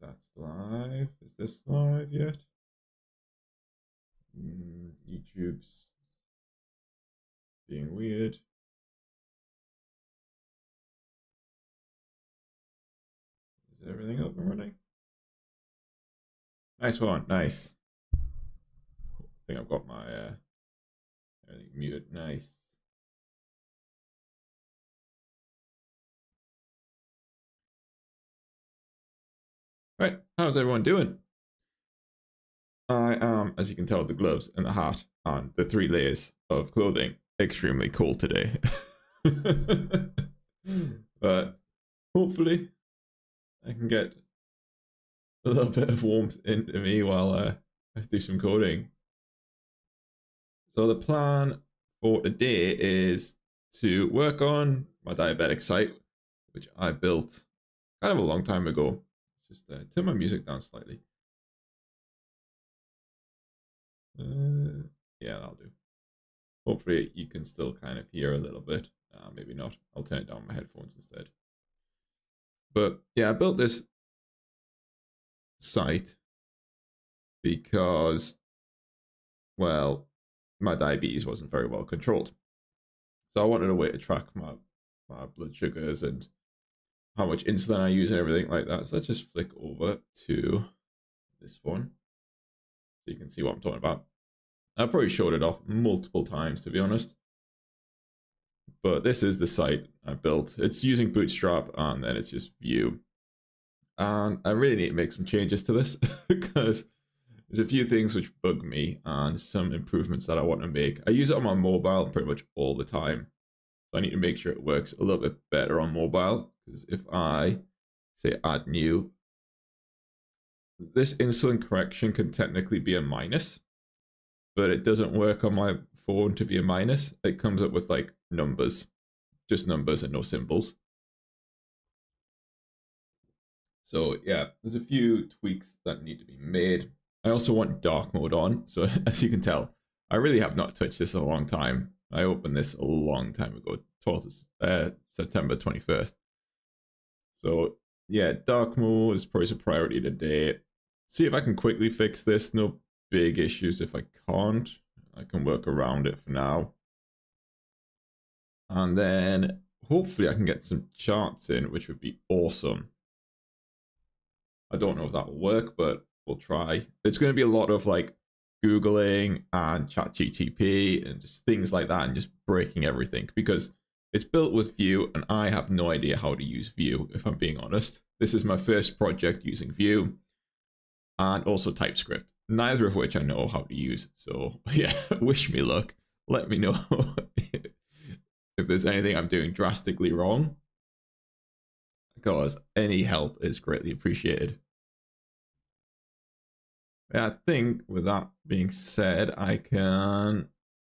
that's live. Is this live yet? YouTube's being weird. Is everything up and running? Nice one, nice. I think I've got my everything muted. Nice. Right, how's everyone doing? I am, as you can tell, the gloves and the hat and the 3 layers of clothing extremely cold today. But hopefully I can get a little bit of warmth into me while I do some coding. So the plan for today is to work on my Diabetic site, which I built kind of a long time ago. Just turn my music down slightly. Yeah, that'll do. Hopefully you can still kind of hear a little bit. Maybe not. I'll turn it down my headphones instead. But yeah, I built this site because, well, my diabetes wasn't very well controlled. So I wanted a way to track my blood sugars and how much insulin I use and everything like that. So let's just flick over to this one so you can see what I'm talking about. I probably showed it off multiple times, to be honest. But this is the site I built. It's using Bootstrap and then it's just Vue. And I really need to make some changes to this because there's a few things which bug me and some improvements that I want to make. I use it on my mobile pretty much all the time. So I need to make sure it works a little bit better on mobile. Because if I say add new, this insulin correction can technically be a minus, but it doesn't work on my phone to be a minus. It comes up with like numbers, just numbers and no symbols. So yeah, there's a few tweaks that need to be made. I also want dark mode on. So as you can tell, I really have not touched this in a long time. I opened this a long time ago, 12th September 21st. So yeah, dark mode is probably a priority today. See if I can quickly fix this. No big issues if I can't. I can work around it for now. And then hopefully I can get some charts in, which would be awesome. I don't know if that will work, but we'll try. It's going to be a lot of like Googling and ChatGTP and just things like that and just breaking everything because it's built with Vue and I have no idea how to use Vue, if I'm being honest. This is my first project using Vue and also TypeScript, neither of which I know how to use. So yeah, wish me luck. Let me know if there's anything I'm doing drastically wrong, because any help is greatly appreciated. Yeah, I think with that being said, I can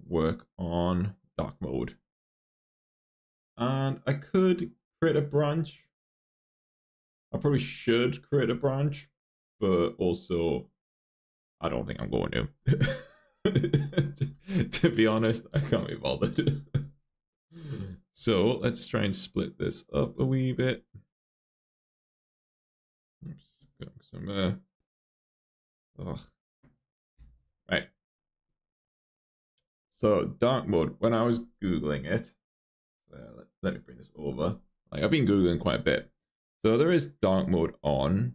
work on dark mode. And I could create a branch. I probably should create a branch, but also I don't think I'm going to. To be honest, I can't be bothered. So let's try and split this up a wee bit. Oops, got some right. So dark mode, when I was Googling it, let me bring this over. Like I've been Googling quite a bit. So there is dark mode on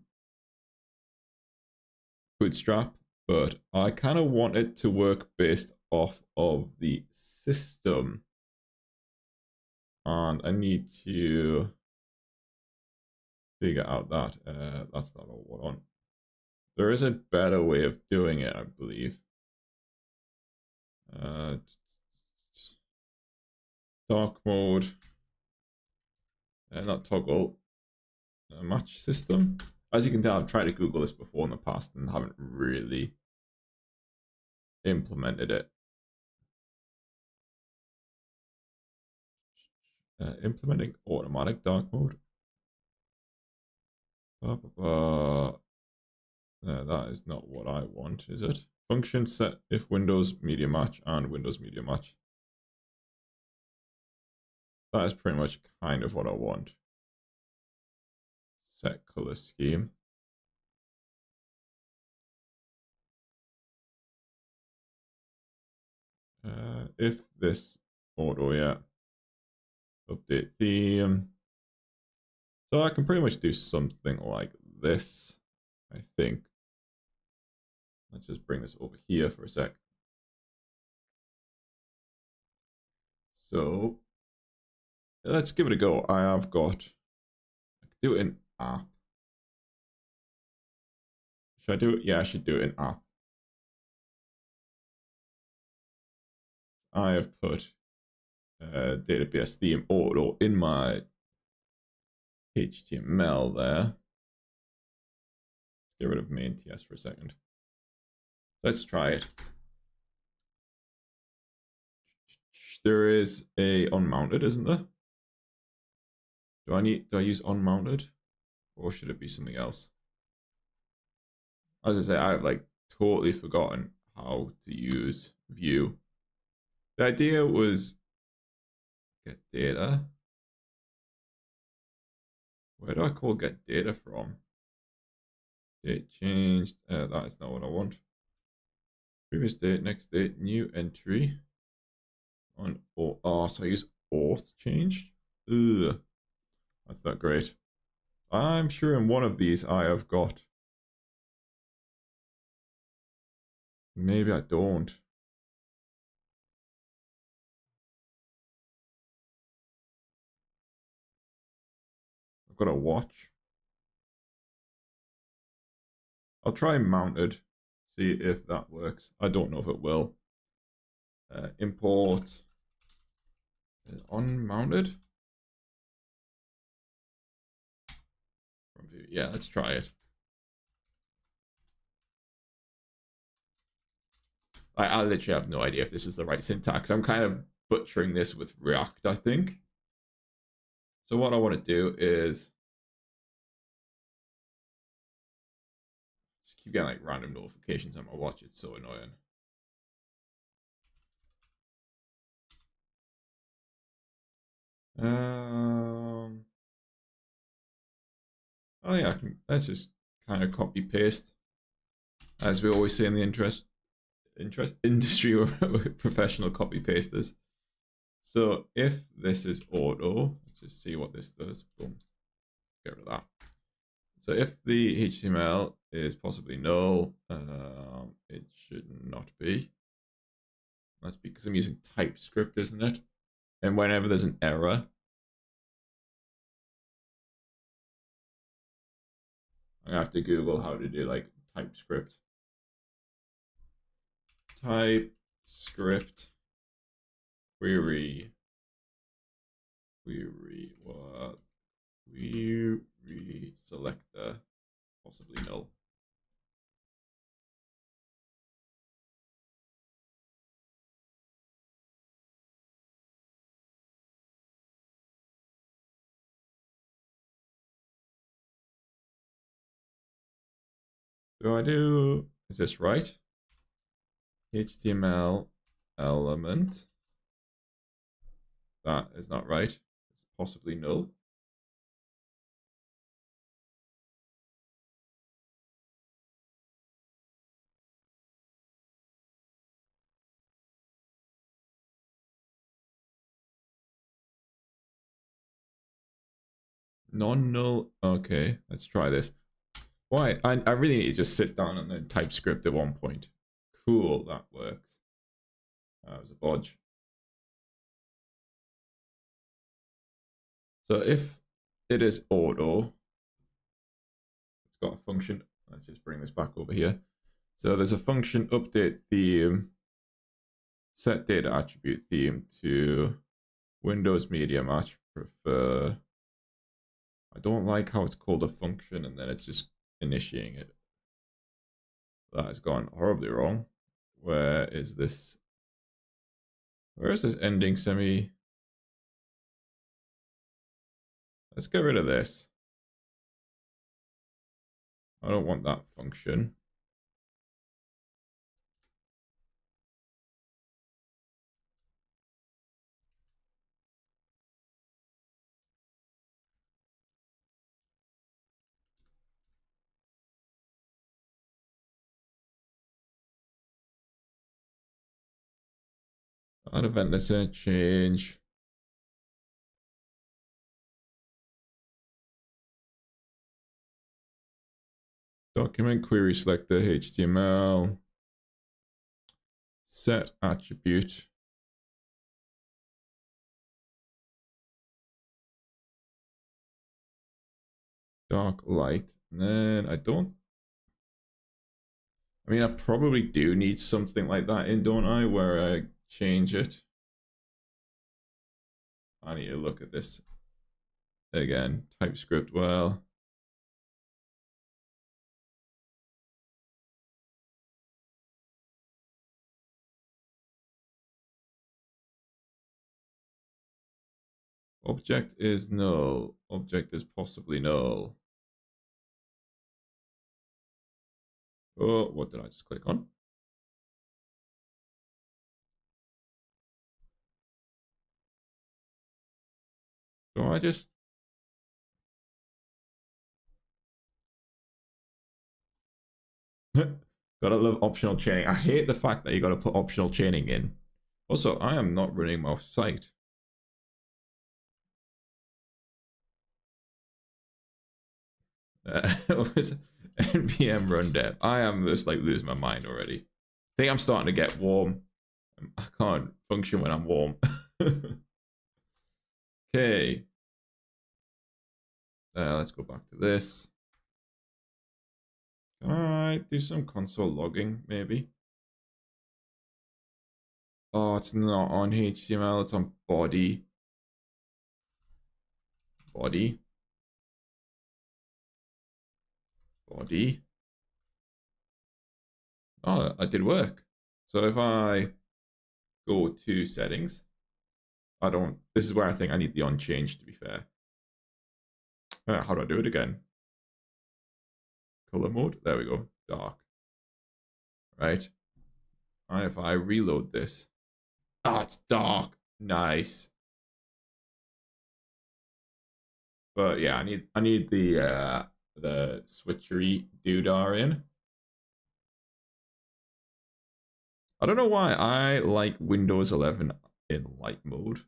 Bootstrap, but I kind of want it to work based off of the system. And I need to figure out that that's not all what on. There is a better way of doing it, I believe. Dark mode, not toggle, match system. As you can tell, I've tried to Google this before in the past and haven't really implemented it. Implementing automatic dark mode. That is not what I want, is it? Function set if Windows Media Match and Windows Media Match. That is pretty much kind of what I want. Set color scheme. If this auto, yeah, update theme. So I can pretty much do something like this, I think. Let's just bring this over here for a sec. So let's give it a go. I have got, I can do it in app. Should I do it? Yeah, I should do it in app. I have put database theme auto in my HTML there. Get rid of main TS for a second. Let's try it. There is a unmounted, isn't there? Do I use unmounted? Or should it be something else? As I say, I've like totally forgotten how to use view. The idea was get data. Where do I call get data from? Date changed. That is not what I want. Previous date, next date, new entry. On so I use auth changed. Ugh, that's not great. I'm sure in one of these I have got. Maybe I don't. I've got a watch. I'll try mounted, see if that works. I don't know if it will. Import is unmounted. Yeah, let's try it. I literally have no idea if this is the right syntax. I'm kind of butchering this with React, I think. So what I want to do is just keep getting like random notifications on my watch. It's so annoying. Oh yeah, let's just kind of copy paste, as we always say in the industry, we're professional copy pasters. So if this is auto, let's just see what this does. Boom, get rid of that. So if the HTML is possibly null, it should not be. That's because I'm using TypeScript, isn't it? And whenever there's an error, I have to Google how to do like TypeScript. TypeScript query what query selector possibly null. So I do, is this right? HTML element. That is not right. It's possibly null. Non-null. Okay, let's try this. Why? I really need to just sit down and then TypeScript at one point. Cool, that works. That was a bodge. So if it is auto, it's got a function. Let's just bring this back over here. So there's a function update theme, set data attribute theme to Windows Media Match prefer. I don't like how it's called a function and then it's just initiating it. That has gone horribly wrong. Where is this? Where is this ending semi? Let's get rid of this. I don't want that function. Add event listener, change. Document query selector, HTML. Set attribute. Dark light. And then I mean, I probably do need something like that in, don't I? Where I change it. I need to look at this again. TypeScript, well. Object is null. Object is possibly null. Oh, what did I just click on? So I just... Gotta love optional chaining. I hate the fact that you gotta put optional chaining in. Also, I am not running my site. What was it? npm run dev. I am just like losing my mind already. I think I'm starting to get warm. I can't function when I'm warm. Okay. Let's go back to this. Can I do some console logging, maybe? Oh, it's not on HTML, it's on body. Body. Body. Oh, that did work. So if I go to settings, this is where I think I need the on change, to be fair. How do I do it again? Color mode, there we go, dark. Right. And if I reload this, it's dark. Nice. But yeah, I need the switchery doodah in. I don't know why I like Windows 11 in light mode.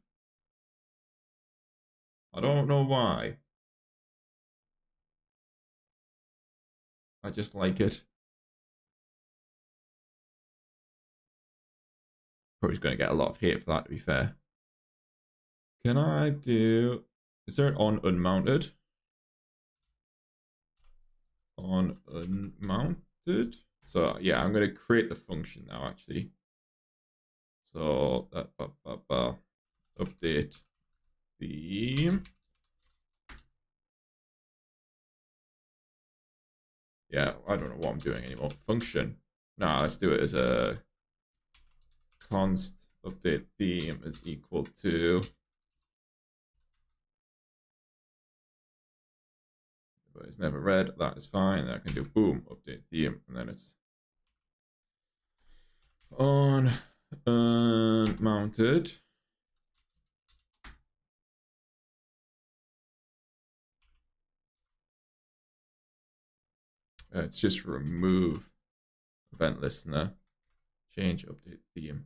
I don't know why. I just like it. Probably going to get a lot of hate for that, to be fair. Can I do... Is there an on unmounted? On unmounted? So yeah, I'm going to create the function now, actually. So update theme. Yeah, I don't know what I'm doing anymore. Function. Nah, let's do it as a const update theme is equal to, but it's never read. That is fine. I can do boom update theme, and then it's on unmounted. It's just remove event listener, change update theme.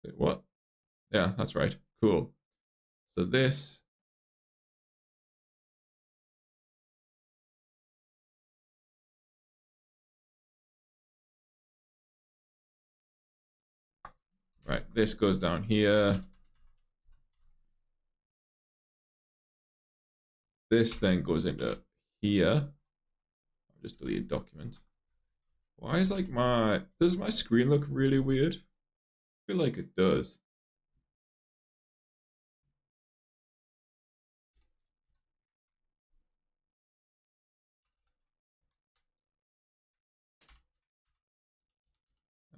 Wait, what? Yeah, that's right. Cool. So this, right, this goes down here. This then goes into here. I'll just delete a document. Why is like does my screen look really weird? I feel like it does.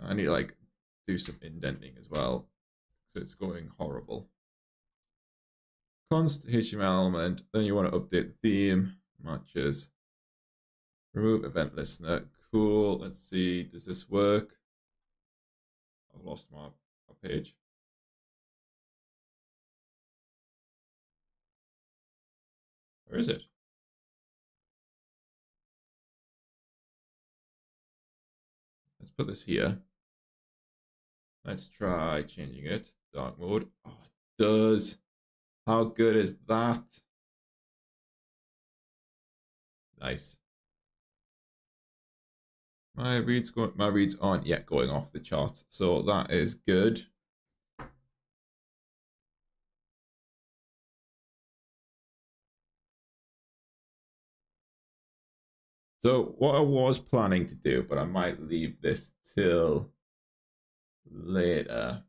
I need to like do some indenting as well, so it's going horrible. Const HTML element, then you want to update the theme, matches. Remove event listener. Cool. Let's see. Does this work? I've lost my page. Where is it? put this here. Let's try changing it. Dark mode. Oh, it does. How good is that? Nice. My reads aren't yet going off the chart, so that is good. So what I was planning to do, but I might leave this till later.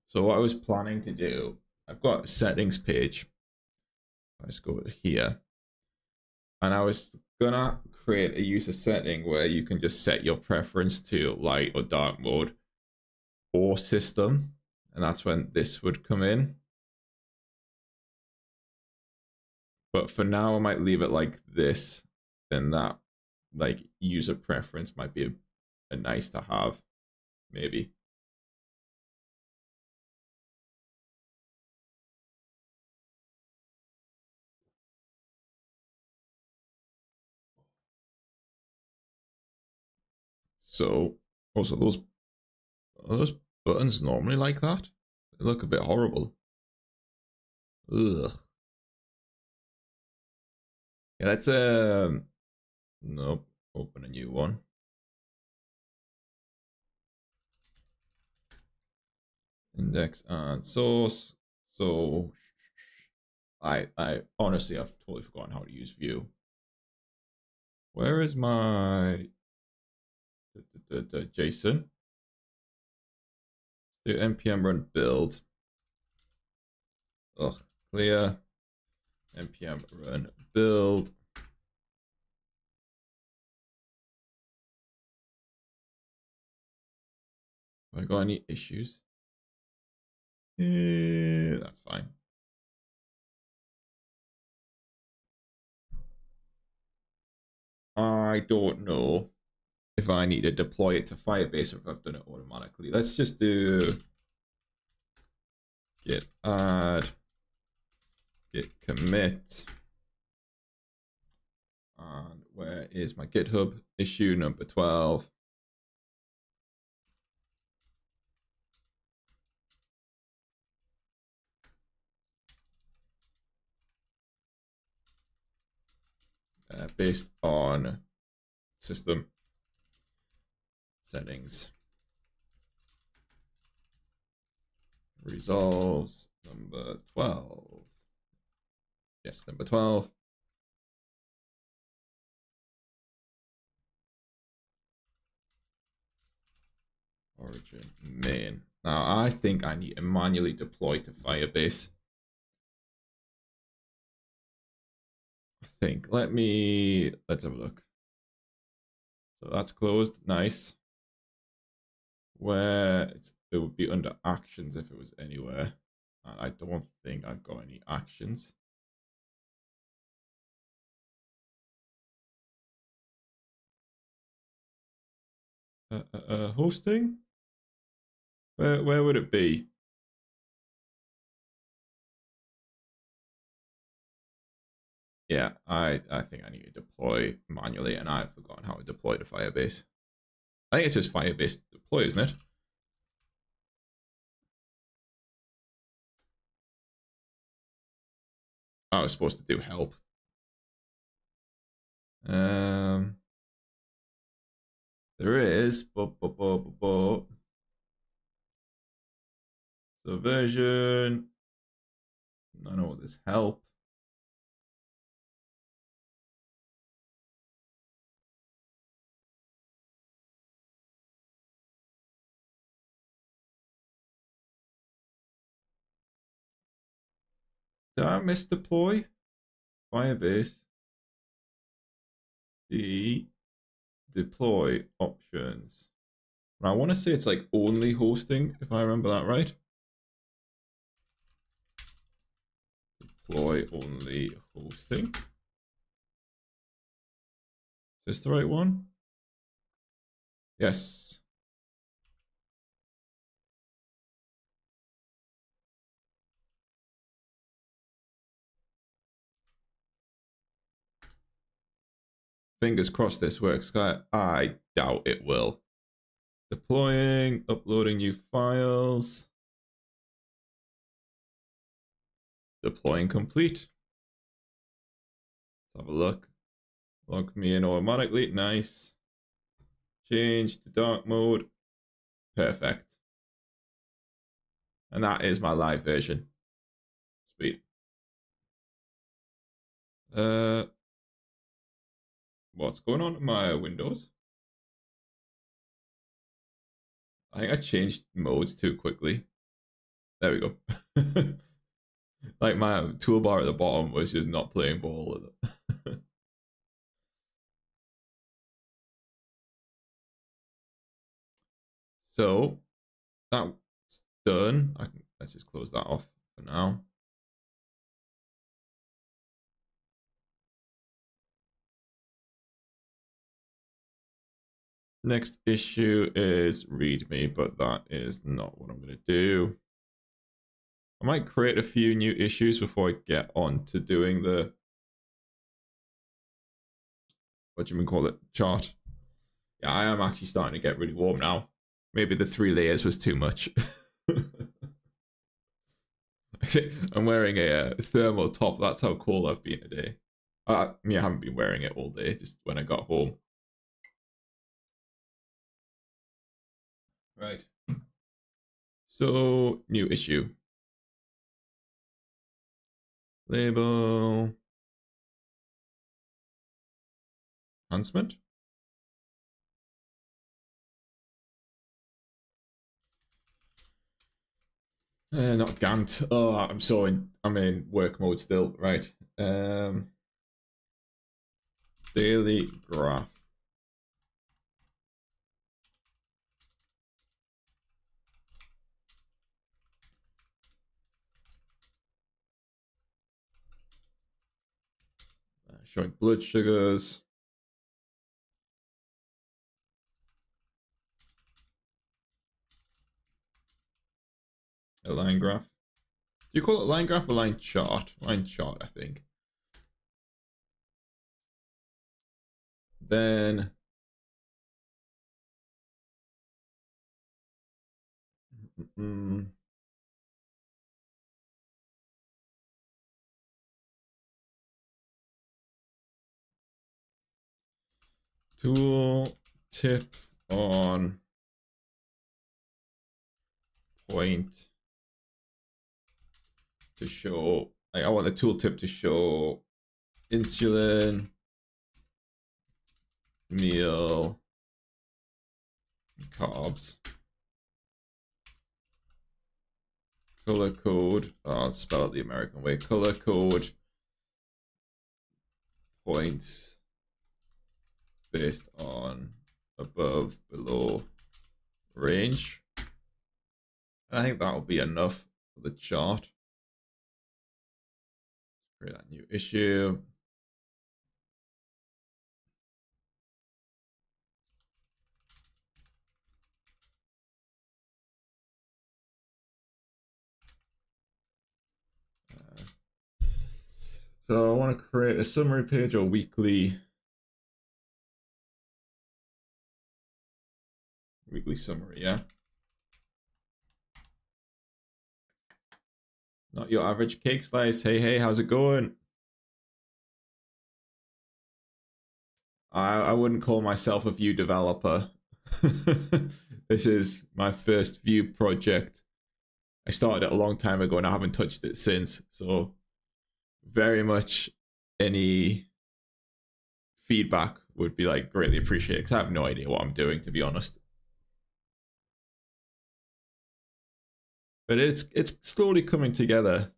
So what I was planning to do, I've got a settings page. Let's go here. And I was gonna create a user setting where you can just set your preference to light or dark mode or system. And that's when this would come in. But for now, I might leave it like this. Then that, like, user preference might be a nice to have, maybe. So, also are those buttons normally like that? They look a bit horrible. Ugh. Yeah, let's nope. Open a new one. Index and source. So I honestly I've totally forgotten how to use view. Where is my JSON? Do npm run build. Ugh, clear. Npm run build. Have I got any issues? That's fine. I don't know if I need to deploy it to Firebase or if I've done it automatically. Let's just do git add, git commit. And where is my GitHub issue number 12? Based on system settings. Resolves number 12. Yes, number 12. Origin main. Now I think I need to manually deploy to Firebase. I think. Let's have a look. So that's closed. Nice. Where it would be under actions if it was anywhere. And I don't think I've got any actions. Hosting? Where would it be? Yeah, I think I need to deploy manually, and I've forgotten how to deploy to Firebase. I think it's just Firebase deploy, isn't it? I was supposed to do help. There is, so version. I know what this help. Did I miss deploy? Firebase. The deploy options. I want to say it's like only hosting, if I remember that right. Deploy only hosting. Is this the right one? Yes. Fingers crossed this works. I doubt it will. Deploying, uploading new files. Deploying complete. Let's have a look. Log me in automatically. Nice. Change to dark mode. Perfect. And that is my live version. Sweet. What's going on in my Windows? I think I changed modes too quickly. There we go. Like my toolbar at the bottom was just not playing ball with it. So that's done. Let's just close that off for now. Next issue is README, but that is not what I'm going to do. I might create a few new issues before I get on to doing the, what do you call it, chart. Yeah, I am actually starting to get really warm now. Maybe the 3 layers was too much. I'm wearing a thermal top. That's how cold I've been today. I haven't been wearing it all day, just when I got home. Right. So, new issue. Label. Enhancement. Not Gantt. Oh, I'm in work mode still. Right. Daily graph. Showing blood sugars. A line graph. Do you call it line graph or line chart? Line chart, I think. Then tool tip on point to show. I want a tooltip to show insulin, meal, carbs, color code. I'll spell it the American way. Color code points based on above, below range. I think that'll be enough for the chart. Create that new issue. So I want to create a summary page or weekly summary, yeah. Not your average cake slice. Hey, how's it going? I wouldn't call myself a Vue developer. This is my first Vue project. I started it a long time ago and I haven't touched it since. So very much any feedback would be like greatly appreciated because I have no idea what I'm doing, to be honest. But it's slowly coming together.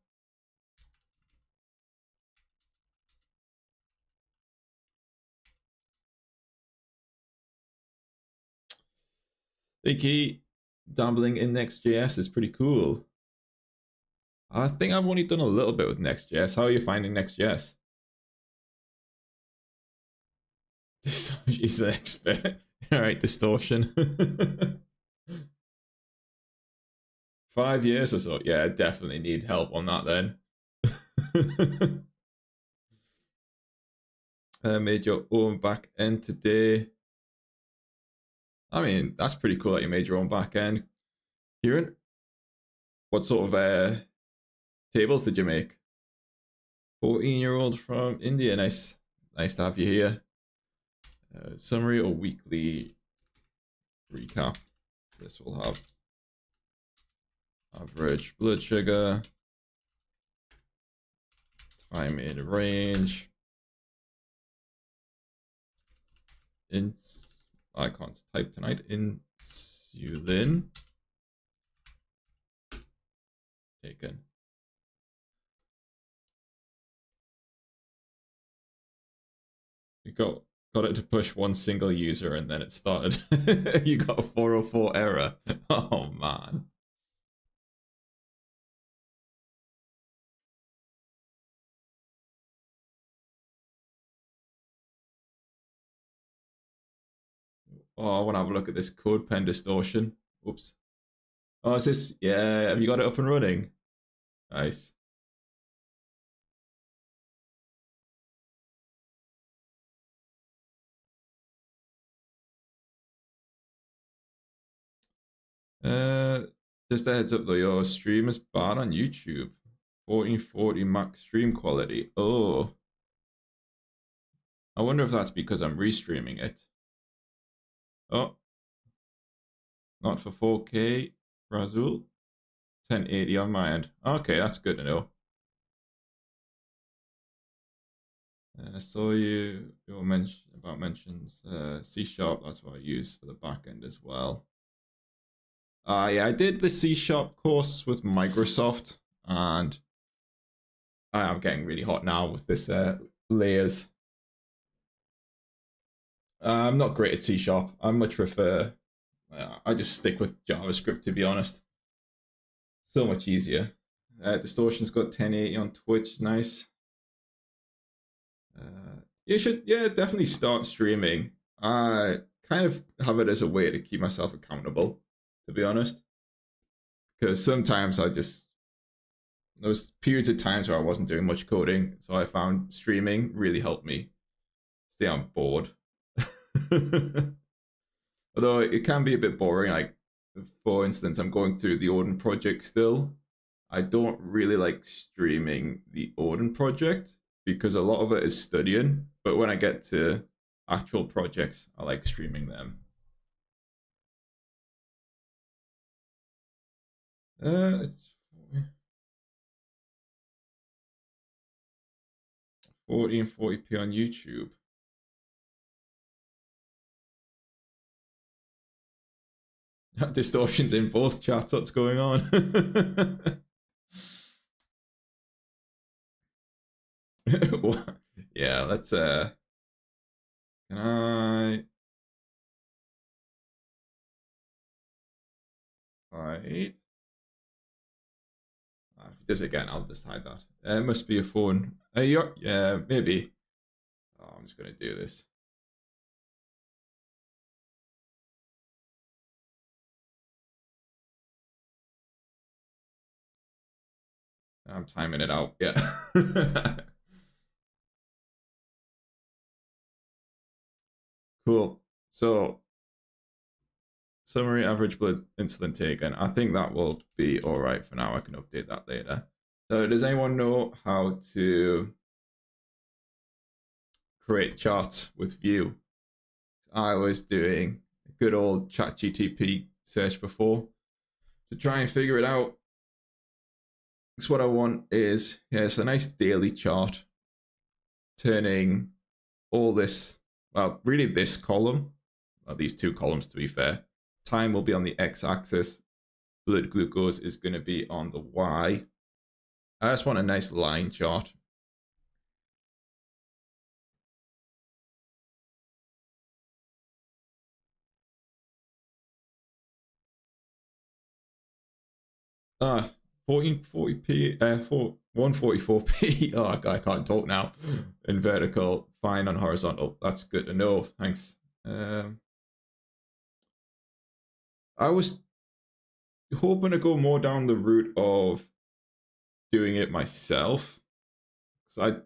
Vicky, dabbling in Next.js is pretty cool. I think I've only done a little bit with Next.js. How are you finding Next.js? She's an expert. All right, distortion. 5 years or so. Yeah, I definitely need help on that then. Made your own back end today. I mean, that's pretty cool that you made your own back end. Kieran, what sort of tables did you make? 14-year-old from India. Nice. Nice to have you here. Summary or weekly recap. So this will have average blood sugar, time in range, I can't type tonight, insulin taken. You got it to push one single user and then it started. You got a 404 error. Oh man. Oh, I want to have a look at this code pen distortion. Oops. Oh, is this? Yeah, have you got it up and running? Nice. Uh, just a heads up though, your stream is bad on YouTube. 1440 max stream quality. Oh, I wonder if that's because I'm restreaming it. Oh, not for 4K, Razul. 1080 on my end. Okay, that's good to know. I saw your mention about mentions C sharp. That's what I use for the back end as well. Yeah, I did the C sharp course with Microsoft, and I'm getting really hot now with this layers. I'm not great at C sharp. I much prefer. I just stick with JavaScript, to be honest. So much easier. Distortion's got 1080 on Twitch. Nice. You should, yeah, definitely start streaming. I kind of have it as a way to keep myself accountable, to be honest. Because sometimes those periods of times where I wasn't doing much coding, so I found streaming really helped me stay on board. Although it can be a bit boring. Like, for instance, I'm going through the Odin project still. I don't really like streaming the Odin project because a lot of it is studying. But when I get to actual projects, I like streaming them. It's 1440p on YouTube. Distortions in both chats. What's going on? Yeah, let's can I hide? If it does it again, I'll just hide that. It must be a phone. Yeah, maybe. Oh, I'm just gonna do this. I'm timing it out. Yeah. Cool. So, summary average blood insulin taken. I think that will be all right for now. I can update that later. So, does anyone know how to create charts with Vue? I was doing a good old ChatGTP search before to try and figure it out. So what I want is, yeah, it's a nice daily chart turning all this, well, really this column, well, these two columns to be fair. Time will be on the x-axis, blood glucose is going to be on the y. I just want a nice line chart. Ah, 1440p, 144p. Oh, I can't talk now. In vertical, fine on horizontal. That's good to know. Thanks. I was hoping to go more down the route of doing it myself. So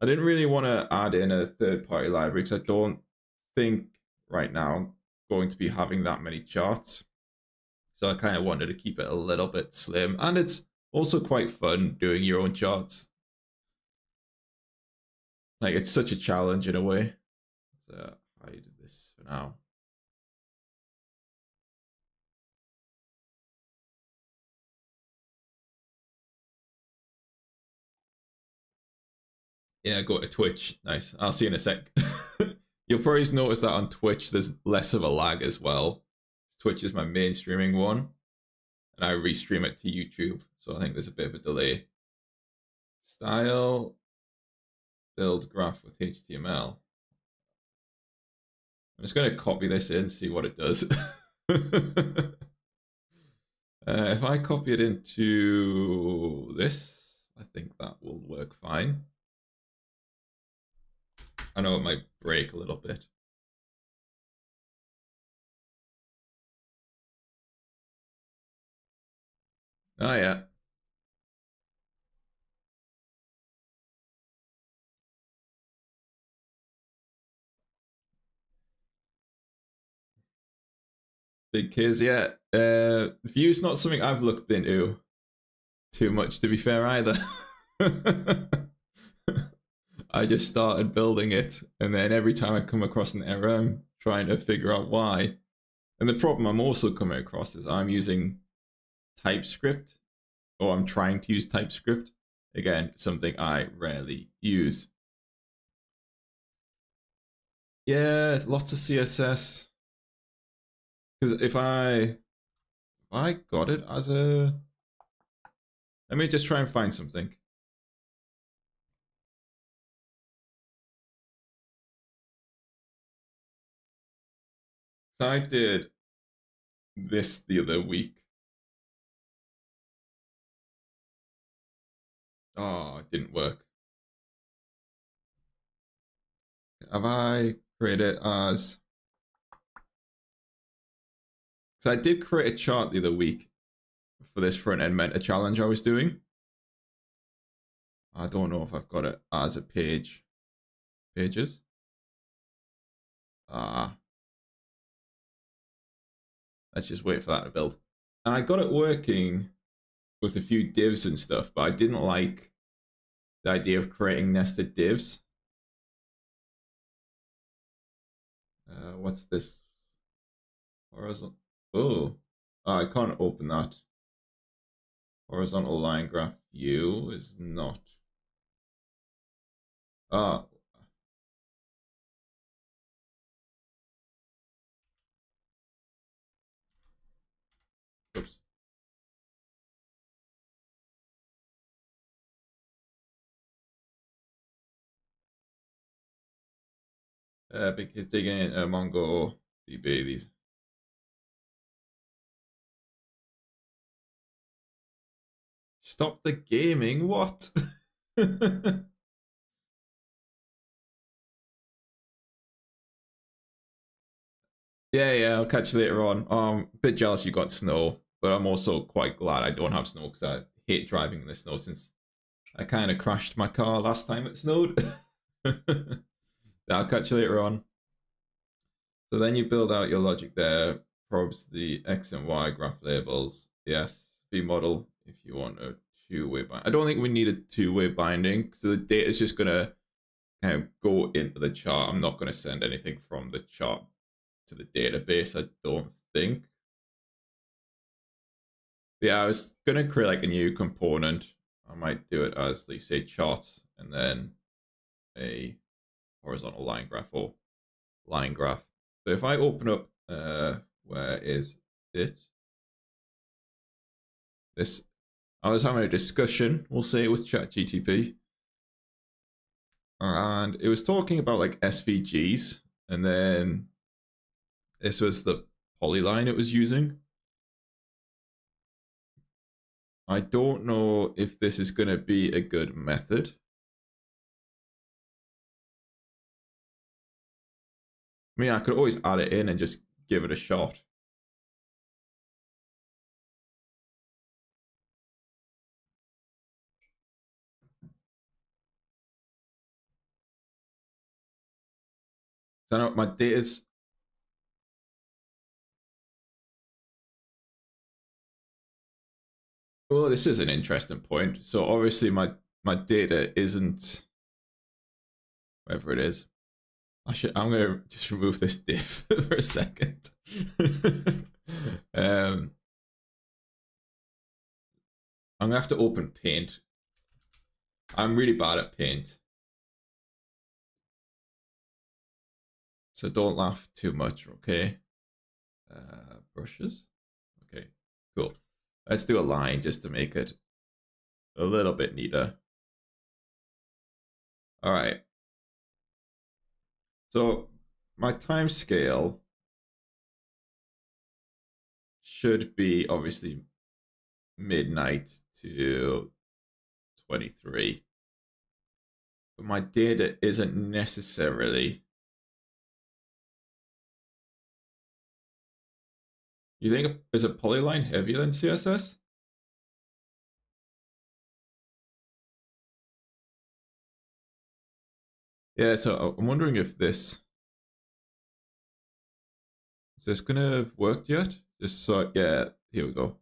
I didn't really want to add in a third-party library because I don't think right now going to be having that many charts. So I kind of wanted to keep it a little bit slim. And it's also quite fun doing your own charts. Like, it's such a challenge in a way. So hide this for now. Yeah, go to Twitch. Nice. I'll see you in a sec. You'll probably notice that on Twitch there's less of a lag as well. Twitch is my main streaming one, and I restream it to YouTube, so I think there's a bit of a delay. Style, build graph with HTML. I'm just going to copy this in, see what it does. If I copy it into this, I think that will work fine. I know it might break a little bit. Oh, yeah. Big kids, yeah. View's not something I've looked into too much, to be fair, either. I just started building it, and then every time I come across an error, I'm trying to figure out why. And the problem I'm also coming across is I'm using TypeScript, or I'm trying to use TypeScript. Again, something I rarely use. Yeah, lots of CSS. Because if I got it as a, let me just try and find something. So I did this the other week. Oh, it didn't work. Have I created it as? So I did create a chart the other week for this front end mentor challenge I was doing. I don't know if I've got it as a page. Pages. Let's just wait for that to build. And I got it working with a few divs and stuff, but I didn't like the idea of creating nested divs. What's this? Horizontal. Oh, I can't open that. Horizontal line graph view is not. Ah, oops. Because digging in Mongo DB these. Stop the gaming. What? Yeah, I'll catch you later on. A bit jealous you got snow, but I'm also quite glad I don't have snow because I hate driving in the snow since I kind of crashed my car last time it snowed. I'll catch you later on. So then you build out your logic there, probes the X and Y graph labels, the SV model if you want a two-way bind. I don't think we need a two-way binding, so the data is just going to kind of go into the chart. I'm not going to send anything from the chart to the database, I don't think. But yeah, I was going to create like a new component. I might do it as, like, say, charts and then a horizontal line graph or line graph. So if I open up, where is it? This, I was having a discussion, we'll say, with ChatGTP, and it was talking about like SVGs, and then this was the polyline it was using. I don't know if this is going to be a good method. I mean, I could always add it in and just give it a shot. So I know my data's Well, this is an interesting point. So obviously my data isn't whatever it is. I'm gonna just remove this diff for a second. um, I'm gonna have to open Paint. I'm really bad at Paint, so don't laugh too much, okay? Brushes. Okay, cool. Let's do a line just to make it a little bit neater. All right. So my time scale should be obviously midnight to 23. But my data isn't necessarily. You think is a polyline heavier than CSS? Yeah, so I'm wondering if this is this gonna have worked yet? Just so yeah, here we go.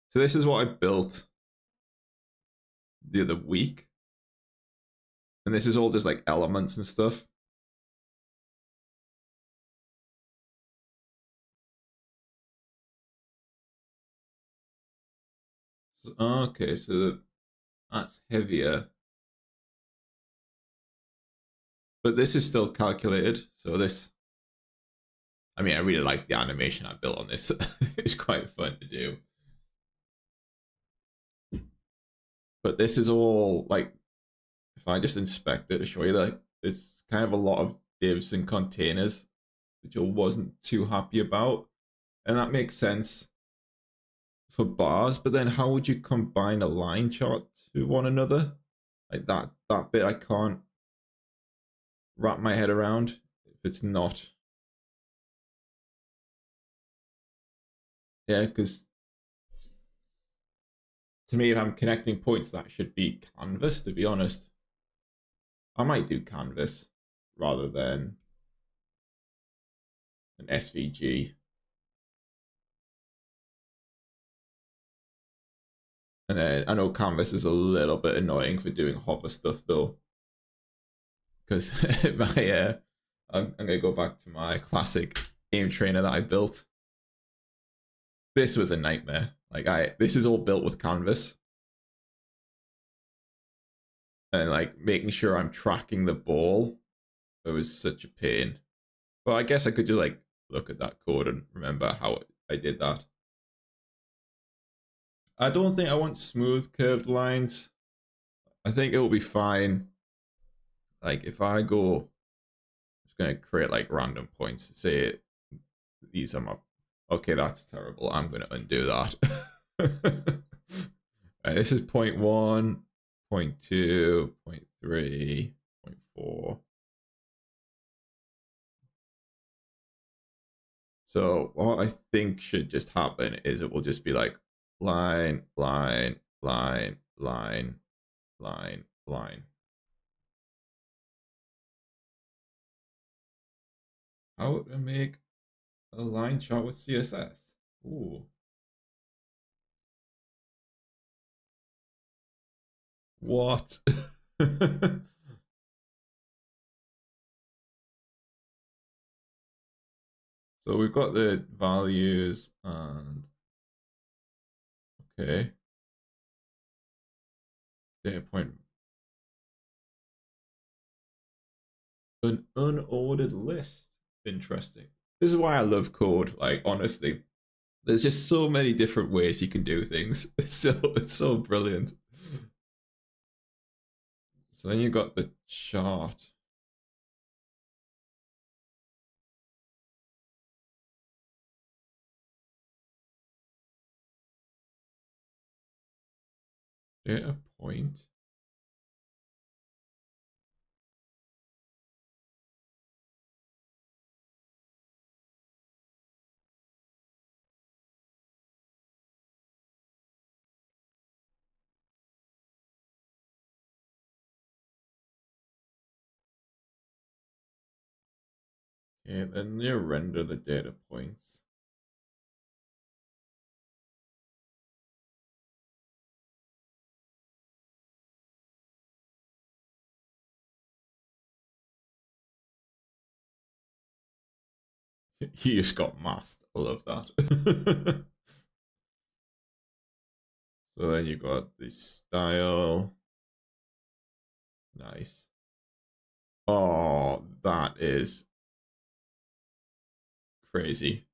So this is what I built the other week. And this is all just like elements and stuff. So, okay, so that's heavier. But this is still calculated. So this, I mean, I really like the animation I built on this. It's quite fun to do. But this is all like, if I just inspect it to show you that there's kind of a lot of divs and containers, which I wasn't too happy about. And that makes sense for bars, but then how would you combine a line chart to one another? Like that bit I can't wrap my head around if it's not. Yeah, because to me, if I'm connecting points, that should be canvas, to be honest. I might do canvas rather than an SVG. And then I know canvas is a little bit annoying for doing hover stuff though. Because I'm gonna go back to my classic aim trainer that I built. This was a nightmare. This is all built with canvas. And like making sure I'm tracking the ball. It was such a pain. But I guess I could just like look at that code and remember how I did that. I don't think I want smooth curved lines. I think it will be fine. Like if I go, I'm just gonna create like random points. Say these are my. Okay, that's terrible. I'm gonna undo that. Right, this is point 1, point 2, point 3, point 4. So what I think should just happen is it will just be like line, line, line, line, line, line. How would I make a line chart with CSS? Ooh. What? So we've got the values and okay. Data point. An unordered list. Interesting. This is why I love code. Like honestly, there's just so many different ways you can do things. It's so brilliant. So then you got the chart. Data point. Okay, then you render the data points. You just got masked. I love that. So then you got the style. Nice. Oh, that is crazy.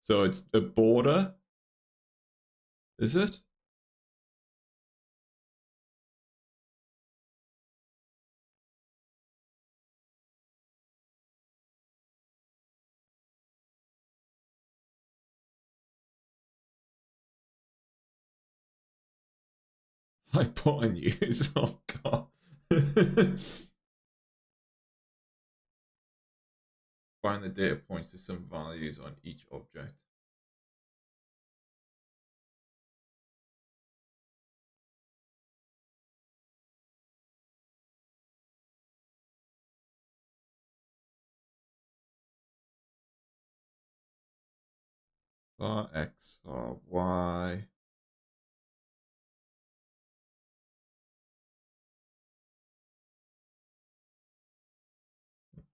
So it's a border, is it? I put on use. Oh god. Find the data points to some values on each object. X, Y.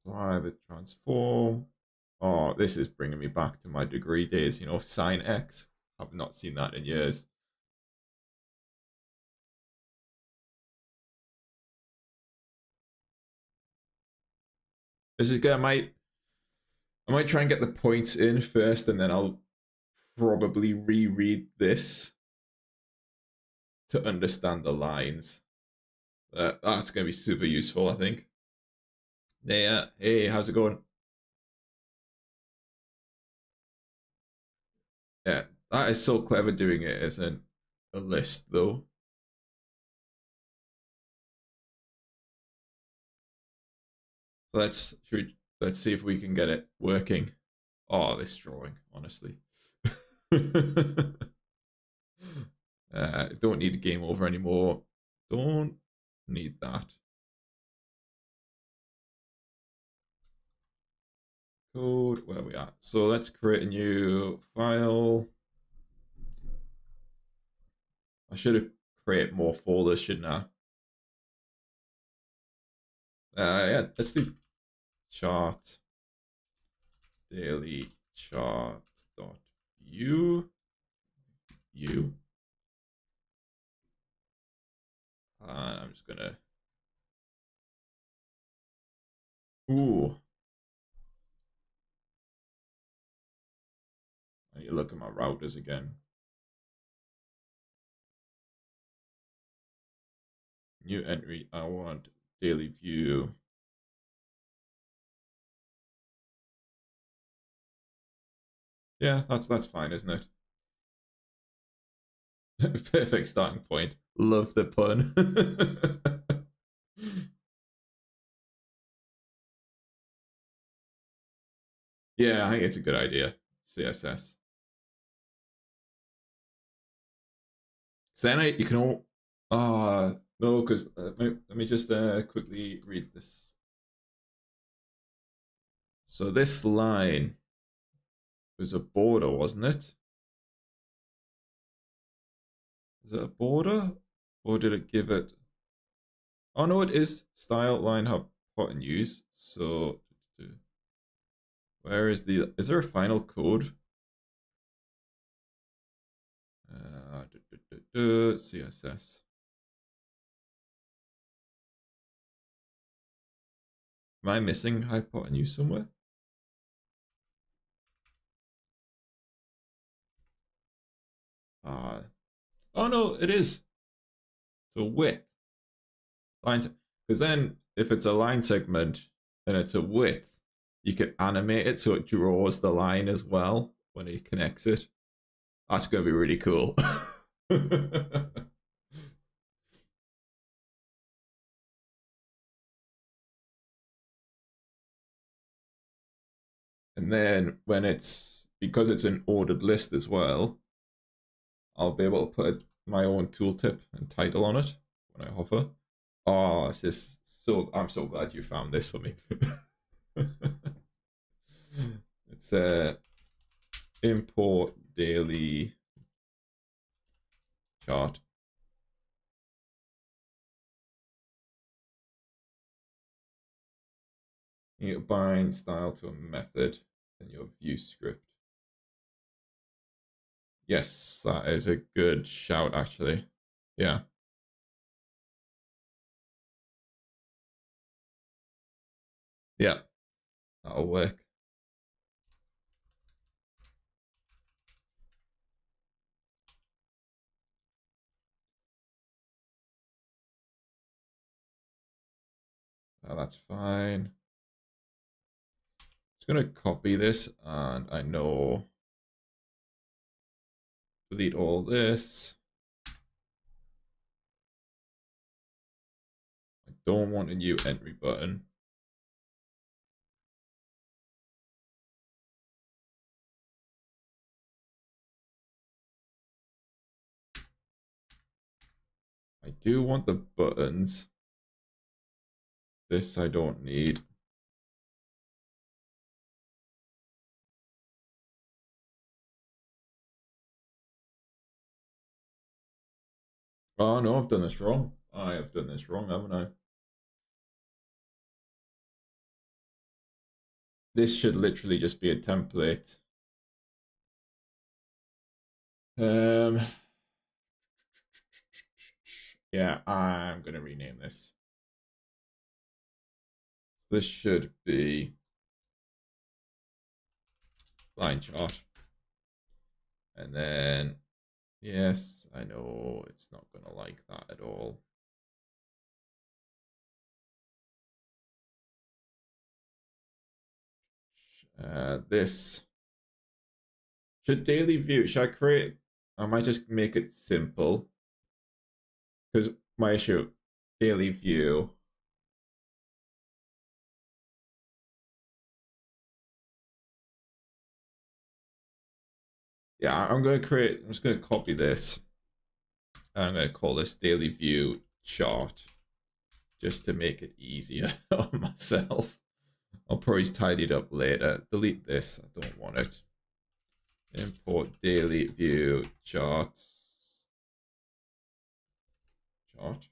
Apply the transform. Oh, this is bringing me back to my degree days. You know, sine X. I've not seen that in years. This is good. I might try and get the points in first, and then I'll probably reread this to understand the lines. That's going to be super useful, I think. Yeah. Hey, how's it going? Yeah, that is so clever doing it as a list, though. So let's see if we can get it working. Oh, this drawing, honestly. Don't need a game over anymore. Don't need that. Code, where are we at? So let's create a new file. I should have created more folders, shouldn't I? Yeah, let's do chart daily chart dot u. I'm just gonna. Ooh, I need to look at my routers again. New entry. I want daily view. Yeah, that's fine, isn't it? Perfect starting point. Love the pun. Yeah, I think it's a good idea. CSS. So then you can all. No, because let me just quickly read this. So this line was a border, wasn't it? Is it a border, or did it give it? Oh no, it is style line have put in use. So where is the? Is there a final code? CSS. Am I missing hypotenuse somewhere? Oh no, it is. So width lines, because then if it's a line segment and it's a width, you can animate it so it draws the line as well when it connects it. That's going to be really cool. And then when it's because it's an ordered list as well, I'll be able to put my own tooltip and title on it when I hover. Oh, this is so. I'm so glad you found this for me. It's import daily chart. You need to bind style to a method in your view script. Yes, that is a good shout, actually. Yeah. Yeah, that'll work. That's fine. Just gonna copy this, and I know delete all this. I don't want a new entry button. I do want the buttons. This I don't need. Oh no, I've done this wrong. I have done this wrong, haven't I? This should literally just be a template. Um, yeah, I'm gonna rename this. This should be line chart. And then, yes, I know it's not gonna like that at all. This should daily view. Should I create? I might just make it simple because my issue daily view. Yeah, I'm going to create. I'm just going to copy this. I'm going to call this daily view chart just to make it easier on myself. I'll probably tidy it up later. Delete this. I don't want it. Import daily view charts. Chart.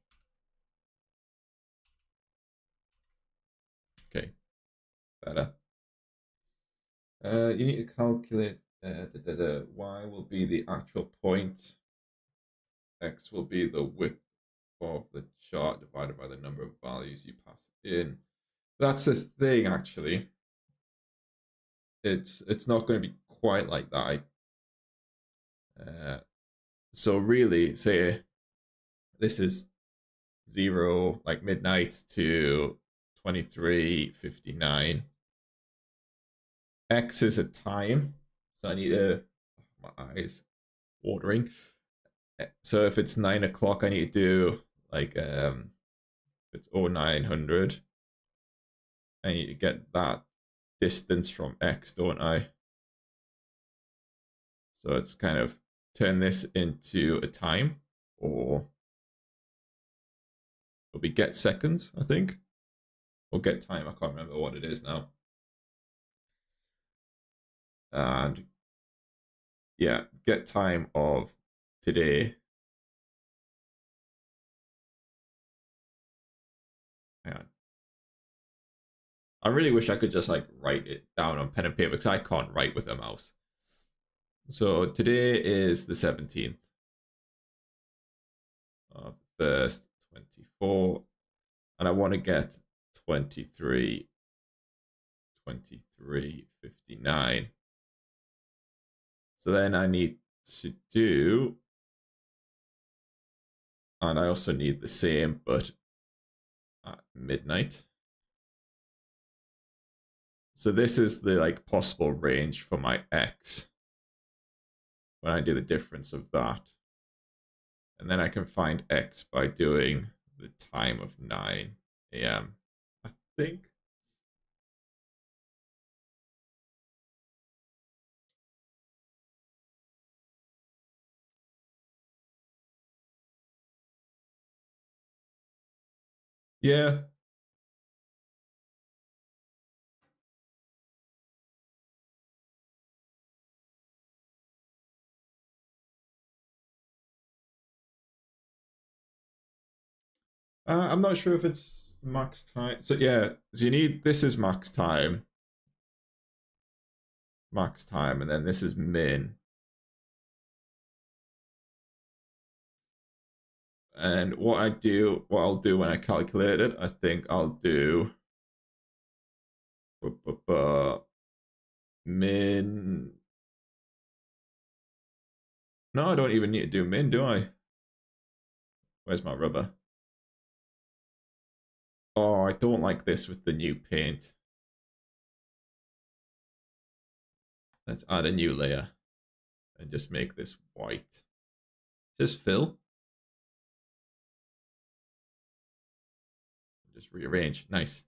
Okay, better. You need to calculate y will be the actual point. X will be the width of the chart divided by the number of values you pass in. That's the thing, actually. It's not going to be quite like that. So really, say this is 0, like midnight, to 23:59. X is a time, so I need to. My eyes watering. So if it's 9 o'clock, I need to do like if it's 0900. I need to get that distance from X, don't I? So it's kind of turn this into a time, or it'll be get seconds, I think, or get time. I can't remember what it is now. And yeah, get time of today. Hang on. I really wish I could just like write it down on pen and paper because I can't write with a mouse. So today is the 17th of the first 24, and I want to get 23:59. So then I need to do, and I also need the same, but at midnight. So this is the like possible range for my X when I do the difference of that. And then I can find X by doing the time of 9 a.m. I think. Yeah. I'm not sure if it's max time. So yeah, so you need, this is max time, and then this is min. And what I'll do when I calculate it, I think I'll do min. No, I don't even need to do min, do I? Where's my rubber? Oh, I don't like this with the new paint. Let's add a new layer and just make this white. Just fill. Just rearrange. Nice.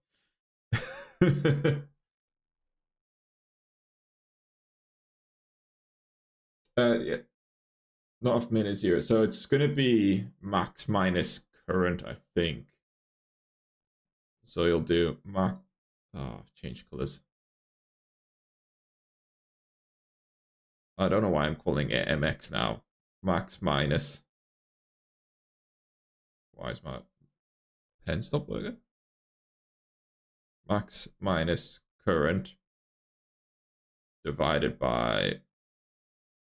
Yeah, not if min is 0. So it's going to be max minus current, I think. So you'll do max. Oh, change colors. I don't know why I'm calling it MX now. Max minus. Why is my pen stop working? Max minus current divided by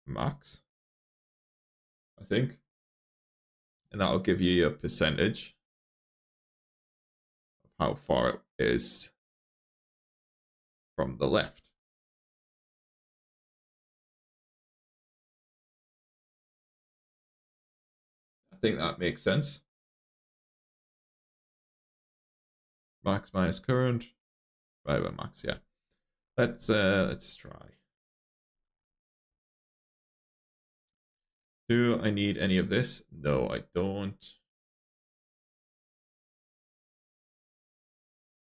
max, I think. And that'll give you your percentage of how far it is from the left. I think that makes sense. Max minus current, right by max, yeah. Let's try. Do I need any of this? No, I don't.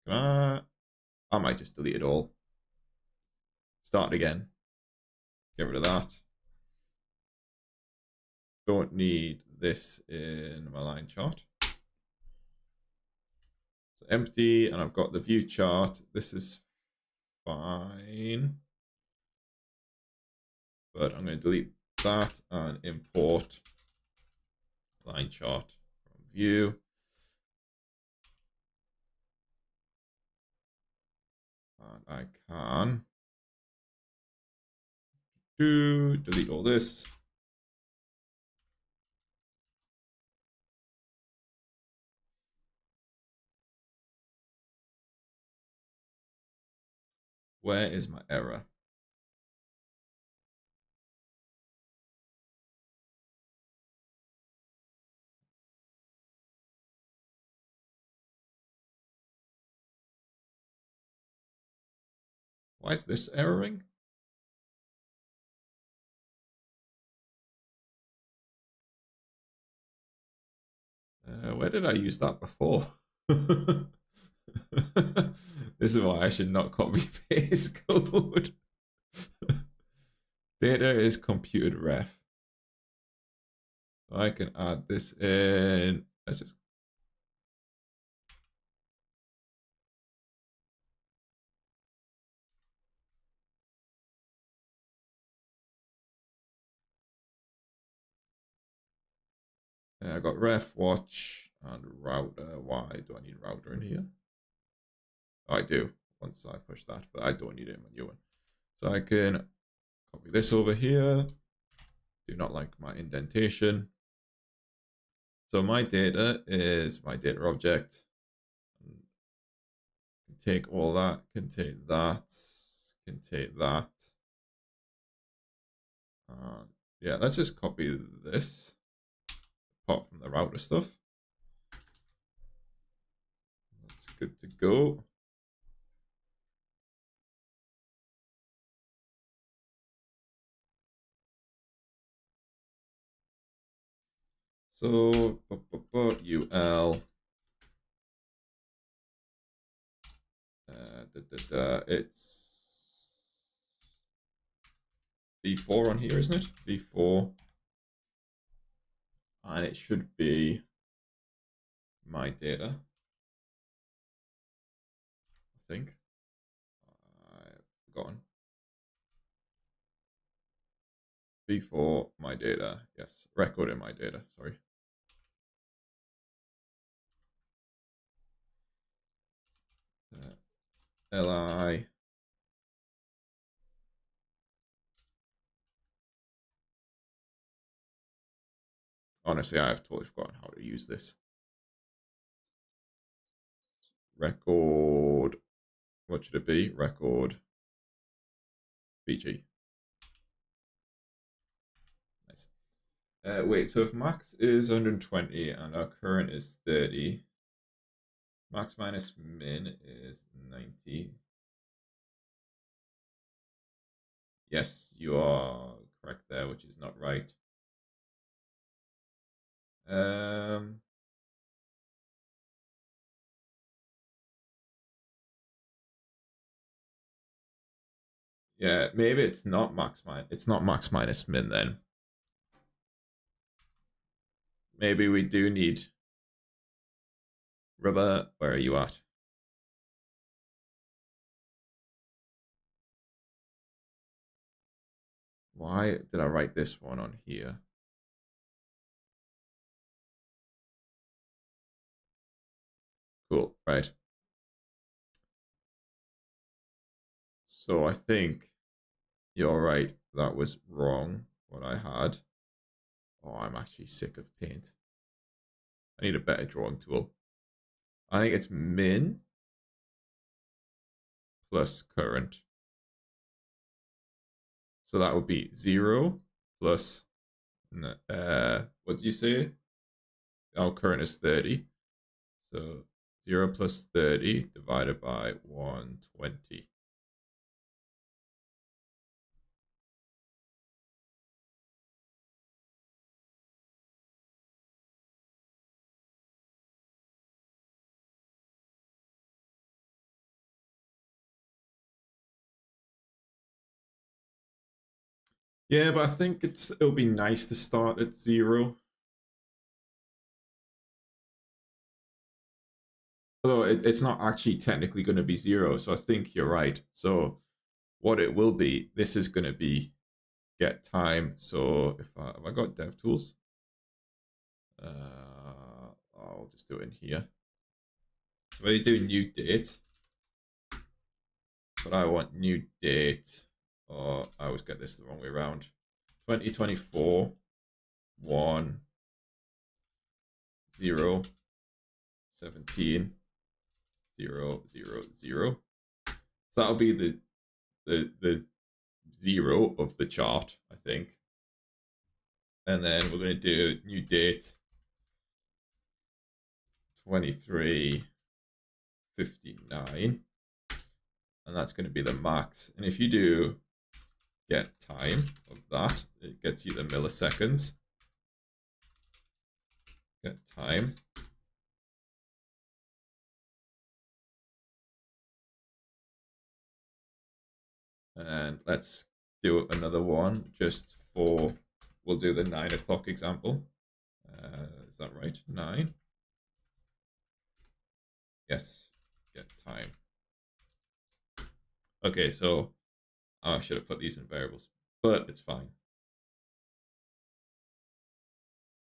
I might just delete it all. Start again. Get rid of that. Don't need this in my line chart. So empty, and I've got the view chart. This is fine. But I'm going to delete that and import line chart from view. And I can delete all this. Where is my error? Why is this erroring? Where did I use that before? This is why I should not copy paste code. Data is computed ref. So I can add this in. Let's just. I got ref, watch, and router. Why do I need router in here? Oh, I do once I push that, but I don't need it in my new one. So I can copy this over here. Do not like my indentation. So my data is my data object. Can take all that, can take that, can take that. Yeah, let's just copy this apart from the router stuff. That's good to go. So UL it's V4 on here, isn't it? V4, and it should be my data, I think. I've forgotten. V4 my data, yes, record in my data, sorry. li. Honestly, I have totally forgotten how to use this. Record. What should it be? Record BG. Nice. Wait, so if max is 120 and our current is 30, max minus min is 90. Yes, you are correct there, which is not right. Um, yeah, maybe it's not max minus min then. Maybe we do need rubber. Where are you at? Why did I write this one on here? Cool, right. So I think you're right. That was wrong, what I had. Oh, I'm actually sick of paint. I need a better drawing tool. I think it's min plus current. So that would be 0 plus, what do you say? Our current is 30. So 0 plus 30 divided by 120. Yeah, but I think it'll be nice to start at 0. Although it's not actually technically going to be 0, so I think you're right. So what it will be, this is going to be get time. So if have I got dev tools? I'll just do it in here. So we do new date, but I want new date. Or I always get this the wrong way around. 2024 1 0 17 0 0 0. So that'll be the 0 of the chart, I think. And then we're going to do new date 23:59, and that's going to be the max. And if you do get time of that, it gets you the milliseconds. Get time. And let's do another one just for, we'll do the 9 o'clock example. Is that right? 9. Yes, get time. Okay, so I should have put these in variables, but it's fine.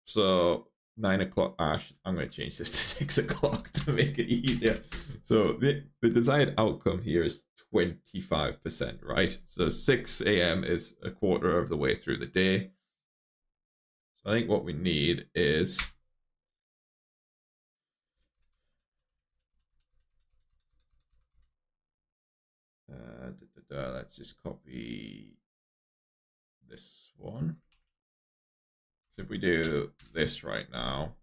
So 9 o'clock. I'm going to change this to 6 o'clock to make it easier. So the desired outcome here is 25%, right? So 6 a.m. is a quarter of the way through the day. So I think what we need is let's just copy this one. So if we do this right now,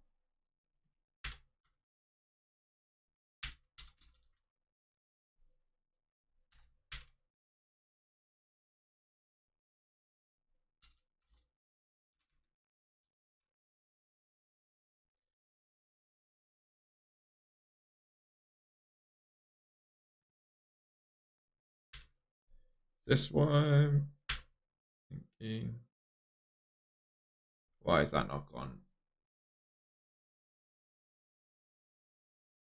this one, thinking, why is that not gone?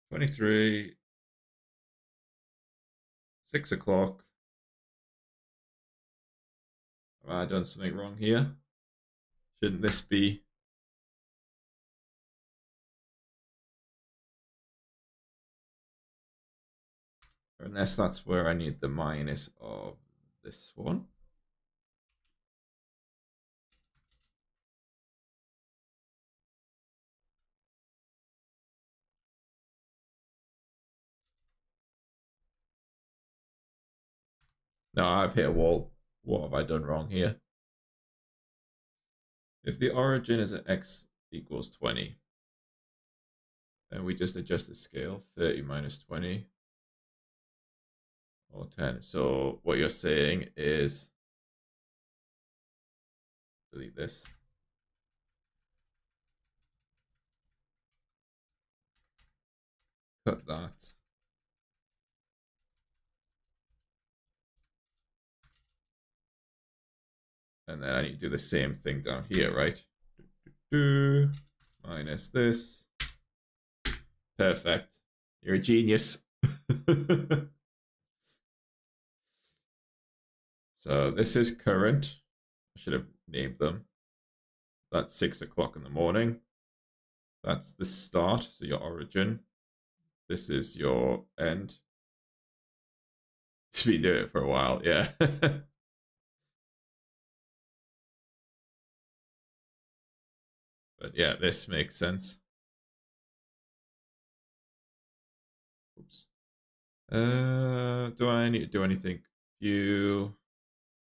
23, 6 o'clock. Have I done something wrong here? Shouldn't this be? Unless that's where I need the minus of this one. No, I've hit a wall. What have I done wrong here? If the origin is at x equals 20, then we just adjust the scale, 30 minus 20, or 10. So what you're saying is, delete this. Cut that. And then I need to do the same thing down here, right? Minus this. Perfect. You're a genius. So this is current. I should have named them. That's 6 o'clock in the morning. That's the start, so your origin. This is your end. Should be doing it for a while, yeah. But yeah, this makes sense. Oops. Do I need to do anything? You,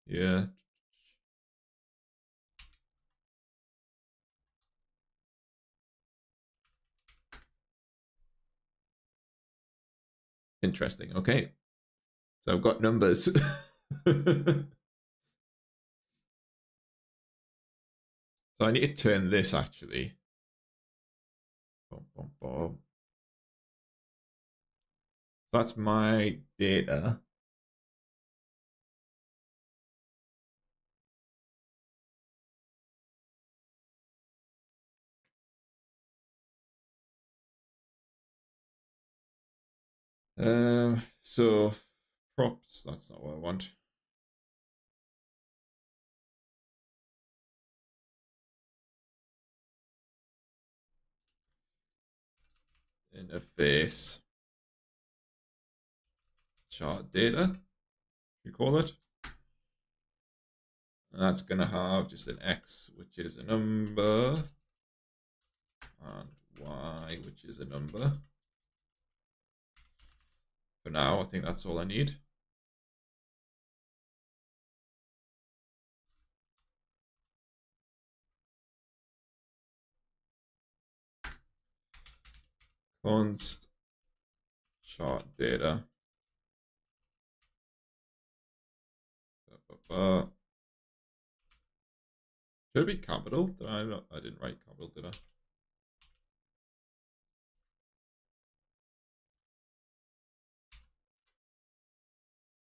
yeah. Interesting. Okay. So I've got numbers. So I need to turn this actually. Boom, boom, boom. So that's my data. So props, that's not what I want. Interface chart data, you call it. And that's going to have just an X, which is a number, and Y, which is a number. For now, I think that's all I need. Const chart data. Should it be capital? Did I not? I didn't write capital, did I?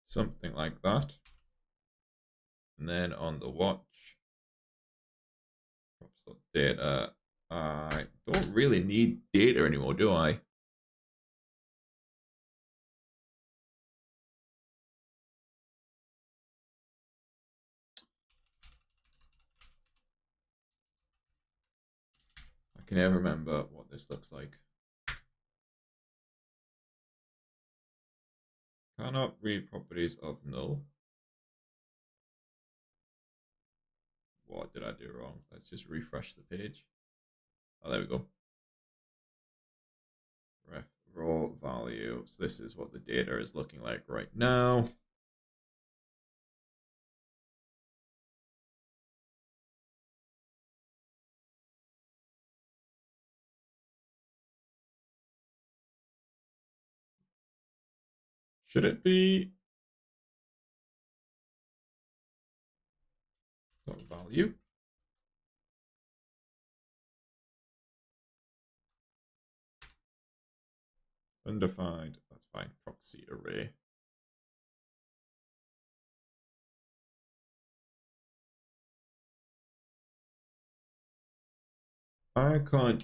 Something like that. And then on the watch, props.data. I don't really need data anymore, do I? I can never remember what this looks like. Cannot read properties of null. What did I do wrong? Let's just refresh the page. Oh, there we go. Ref raw value. So this is what the data is looking like right now. Should it be value? Undefined. That's fine. Proxy array. I can't,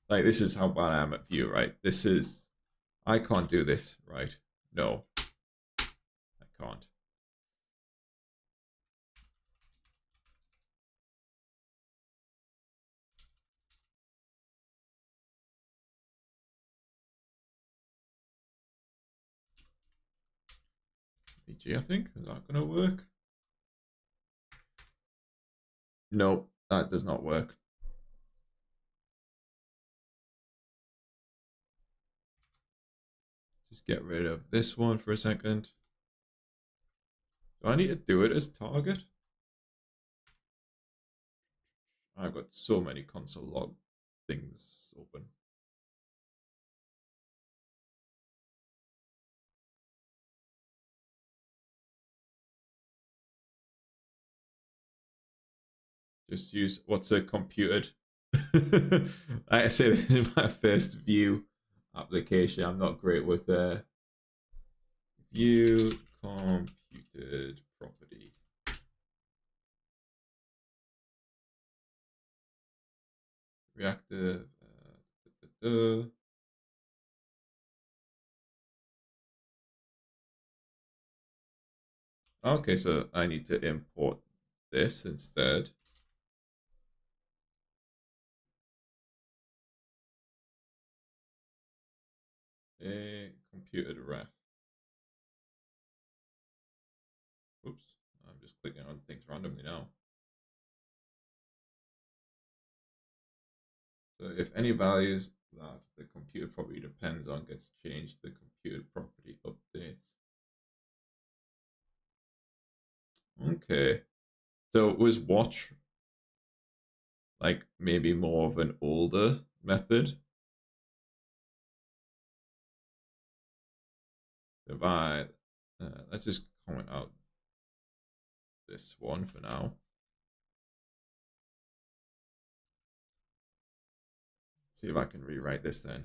like, this is how bad I am at view, right? This is, I can't do this, right? No, I can't. SVG, I think. Is that going to work? Nope, that does not work. Just get rid of this one for a second. Do I need to do it as target? I've got so many console log things open. Just use what's a computed. Like I say, this is my first view application. I'm not great with view computed property. Reactive. Okay, so I need to import this instead. A computed ref. Oops, I'm just clicking on things randomly now. So if any values that the computed property depends on gets changed, the computed property updates. Okay. So was watch like maybe more of an older method? If let's just comment out this one for now. See if I can rewrite this then.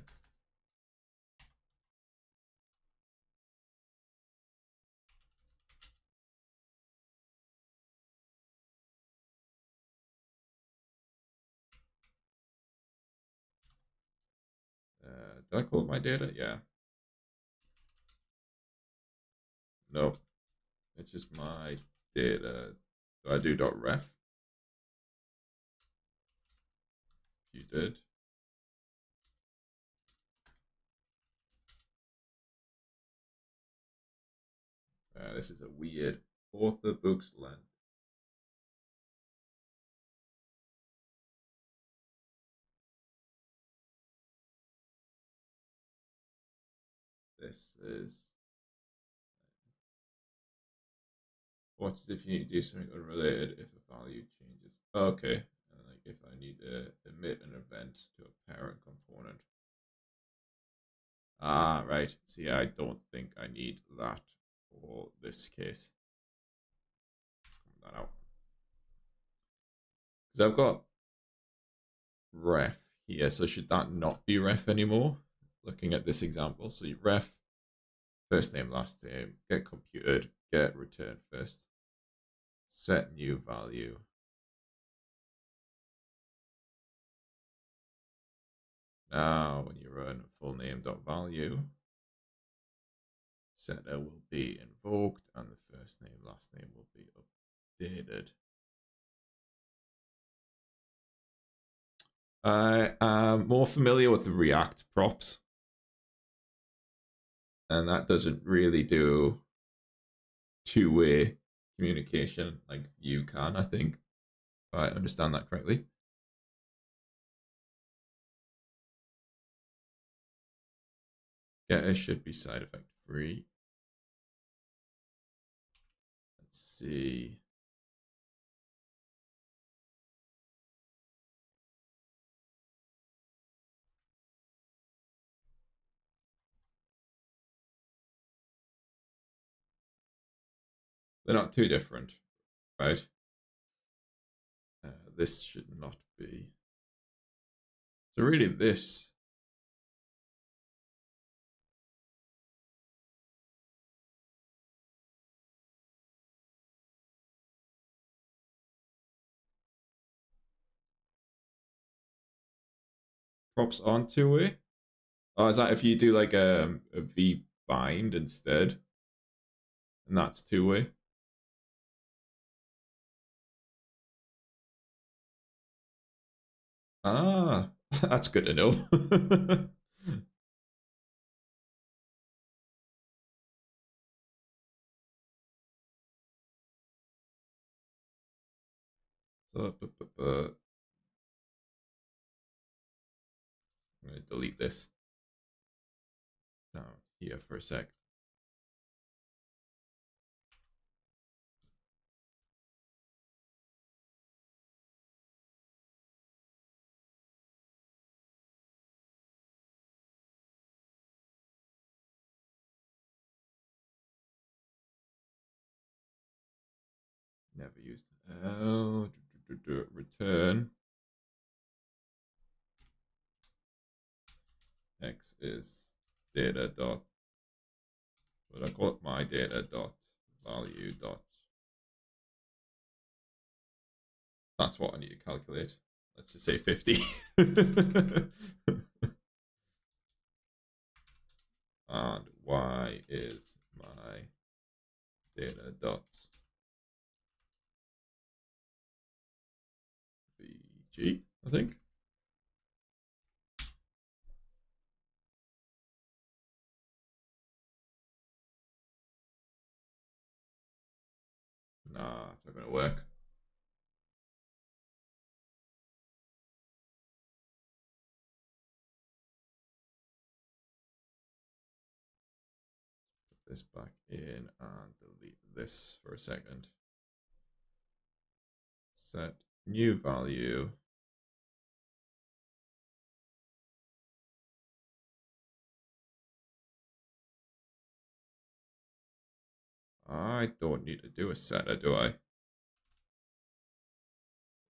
Did I call it my data? Yeah. No, it's just my data. Do I do .ref? You did. This is a weird author books length. This is watch if you need to do something unrelated if a value changes. Okay, like if I need to emit an event to a parent component. Ah, right. See, I don't think I need that for this case. That out. Because I've got ref here, so should that not be ref anymore? Looking at this example, so you ref first name, last name, get computed, get return first, set new value. Now, when you run full name.value, setter will be invoked and the first name, last name will be updated. I am more familiar with the React props, and that doesn't really do two-way communication like you can, I think, if I understand that correctly. Getter should be side effect free. Let's see. They're not too different, right? This should not be. So really this props on two-way. Oh, is that if you do like a V bind instead? And that's two-way? Ah, that's good to know. So, I'm going to delete this down here for a sec. Never used. Oh, return. X is data dot. What I call it? My data dot value dot. That's what I need to calculate. Let's just say 50. And y is my data dot vg, I think. Nah, it's not going to work. Put this back in and delete this for a second. Set new value. I don't need to do a setter, do I?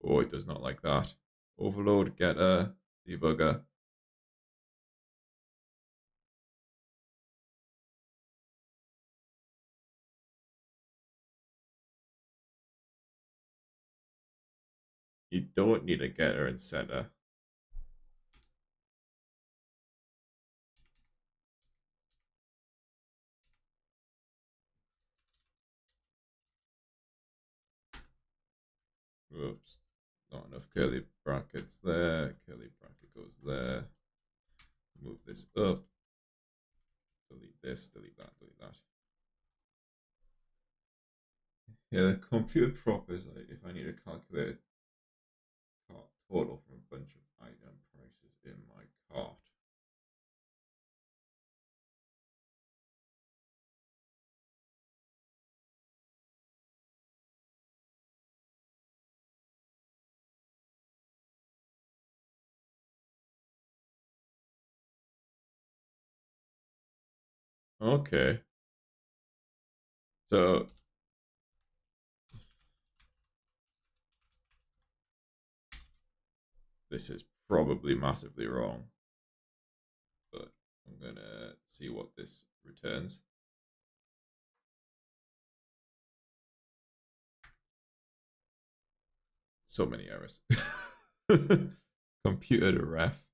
Oh, it does not like that. Overload getter debugger. You don't need a getter and setter. Oops. Not enough curly brackets there. Curly bracket goes there. Move this up. Delete this, delete that, delete that. Yeah, the compute prop is like if I need to calculate cart total from a bunch of item prices in my cart. Okay. So this is probably massively wrong, but I'm gonna see what this returns. So many errors. Computer to ref.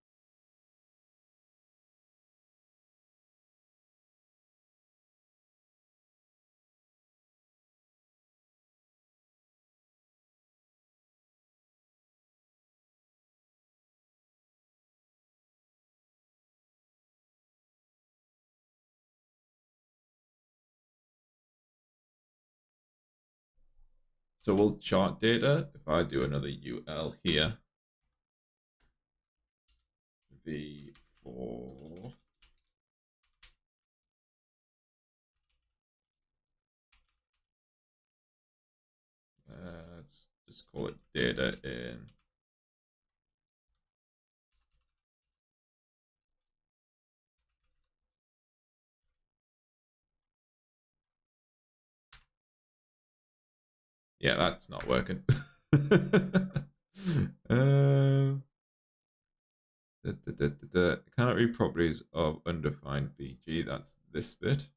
So we'll chart data. If I do another UL here, V4. Let's just call it data in. Yeah, that's not working. Cannot read properties of undefined BG. That's this bit.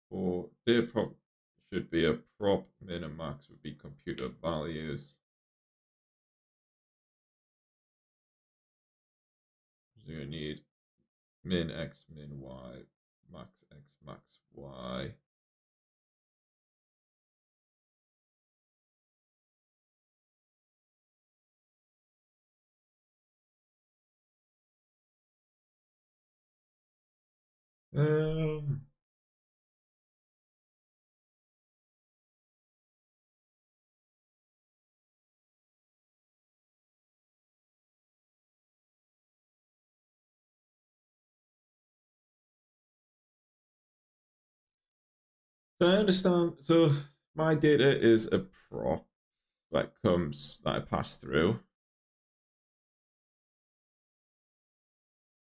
For data prop should be a prop minimax would be computer values. So you need min x, min y, max x, max y. Um, so I understand. So my data is a prop that I pass through.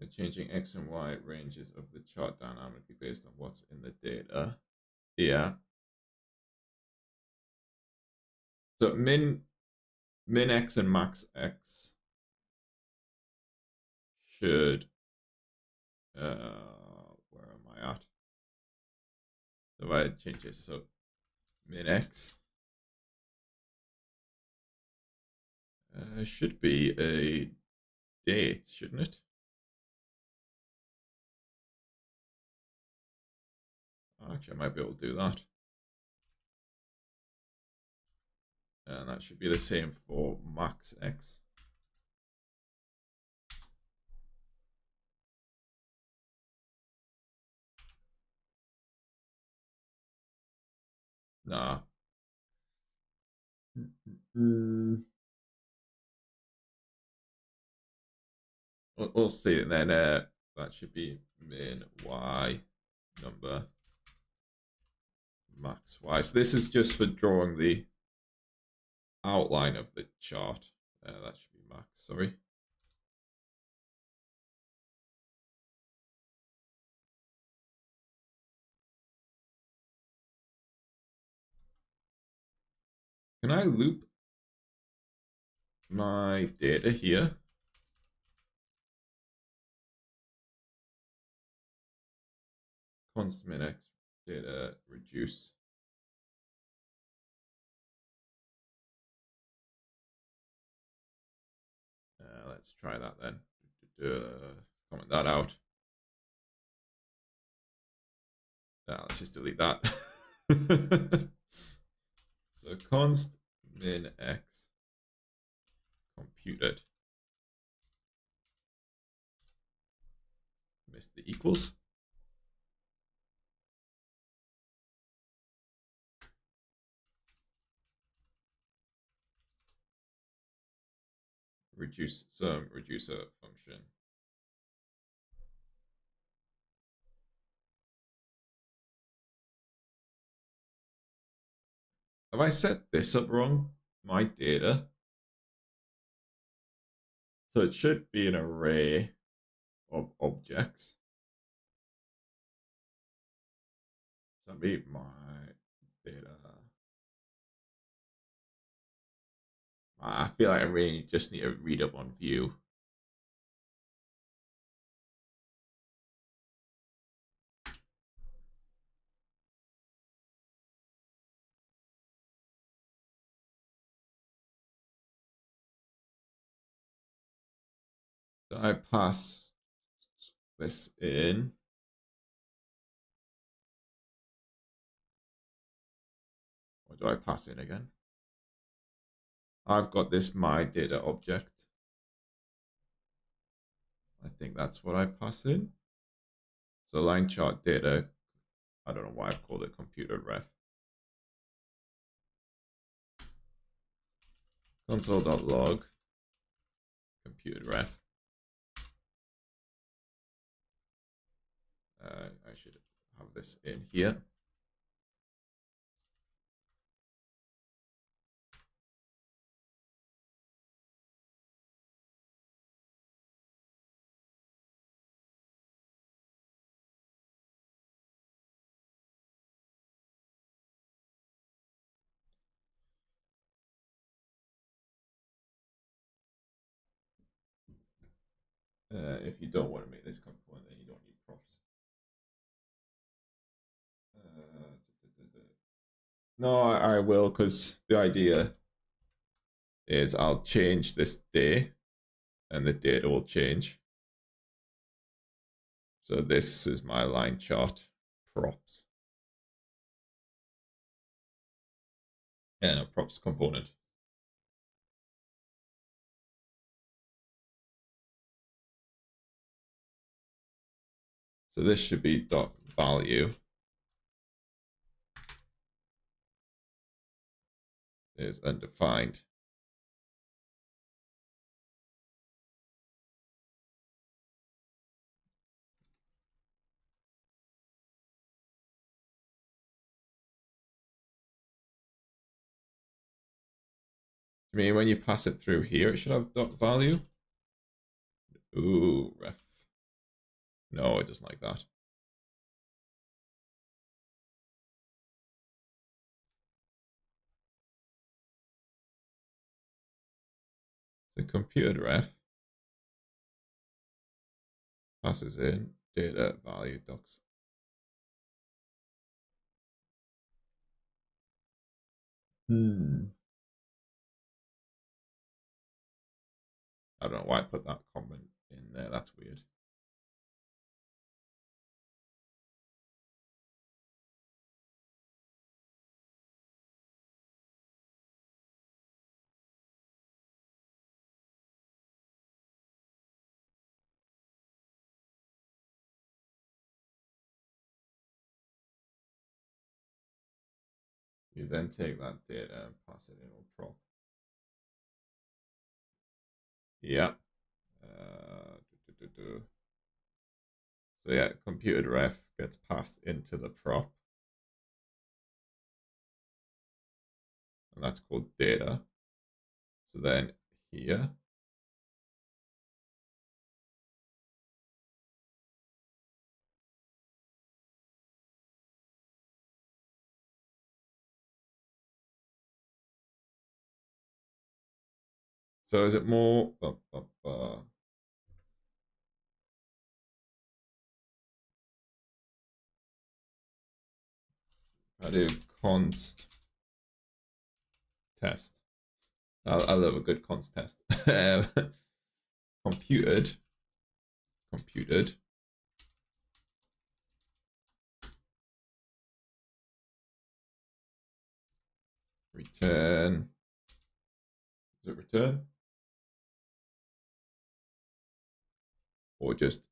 The changing x and y ranges of the chart dynamically based on what's in the data. Yeah. So min x and max x should where am I at? So if I change this, so min x should be a date, shouldn't it? Actually, I might be able to do that. And that should be the same for max x. Nah. We'll see. And then that should be min y number max y. So this is just for drawing the outline of the chart. That should be max, sorry. Can I loop my data here? Const min x data reduce. Let's try that then. Comment that out. Let's just delete that. So const min x computed. Missed the equals. Reduce some reducer function. Have I set this up wrong? My data. So it should be an array of objects. So be my data. I feel like I really just need to read up on view. So I pass this in. What do I pass in again? I've got this my data object. I think that's what I pass in. So line chart data, I don't know why I've called it computer ref. Console.log computer ref. I should have this in here. If you don't want to make this component, then you don't need props. No, I will, because the idea is I'll change this day and the data will change. So this is my line chart props. Yeah, no, props component. So this should be dot value is undefined. I mean, when you pass it through here, it should have dot value. Ooh, ref. No, it doesn't like that. So computed ref passes in data value docs. I don't know why I put that comment in there. That's weird. You then take that data and pass it in on prop. Yeah. So yeah, computed ref gets passed into the prop, and that's called data. So then here, so is it more? I do const test. I love a good const test. computed, computed. Return. Is it return? Or just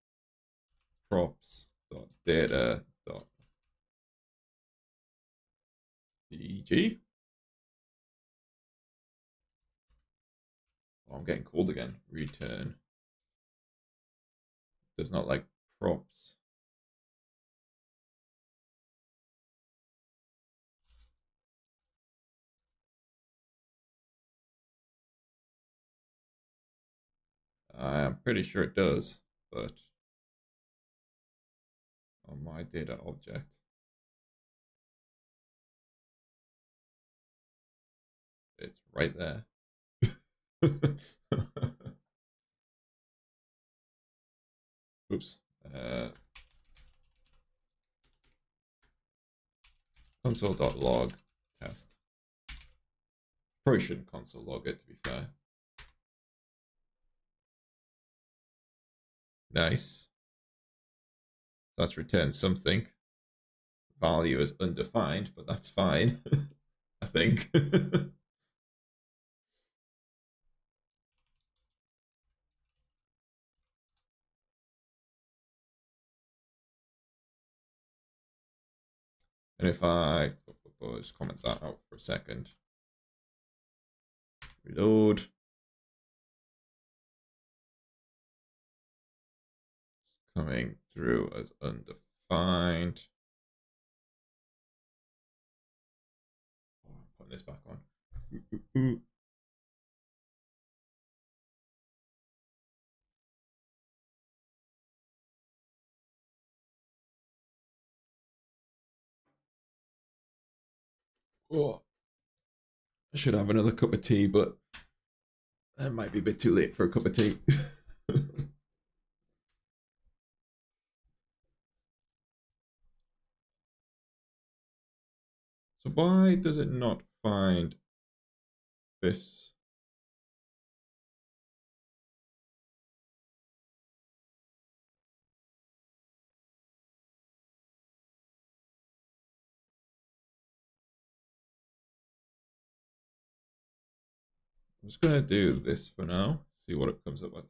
props dot data dot pg? Oh, I'm getting called again. Return. Does not like props. I'm pretty sure it does, but on my data object, it's right there. Oops. Console.log test. Probably shouldn't console log it, to be fair. Nice. That's returned something. Value is undefined, but that's fine, I think. And if I just comment that out for a second, reload. Coming through as undefined. Oh, I'm putting this back on. Oh, I should have another cup of tea, but that might be a bit too late for a cup of tea. So why does it not find this? I'm just going to do this for now, see what it comes up with.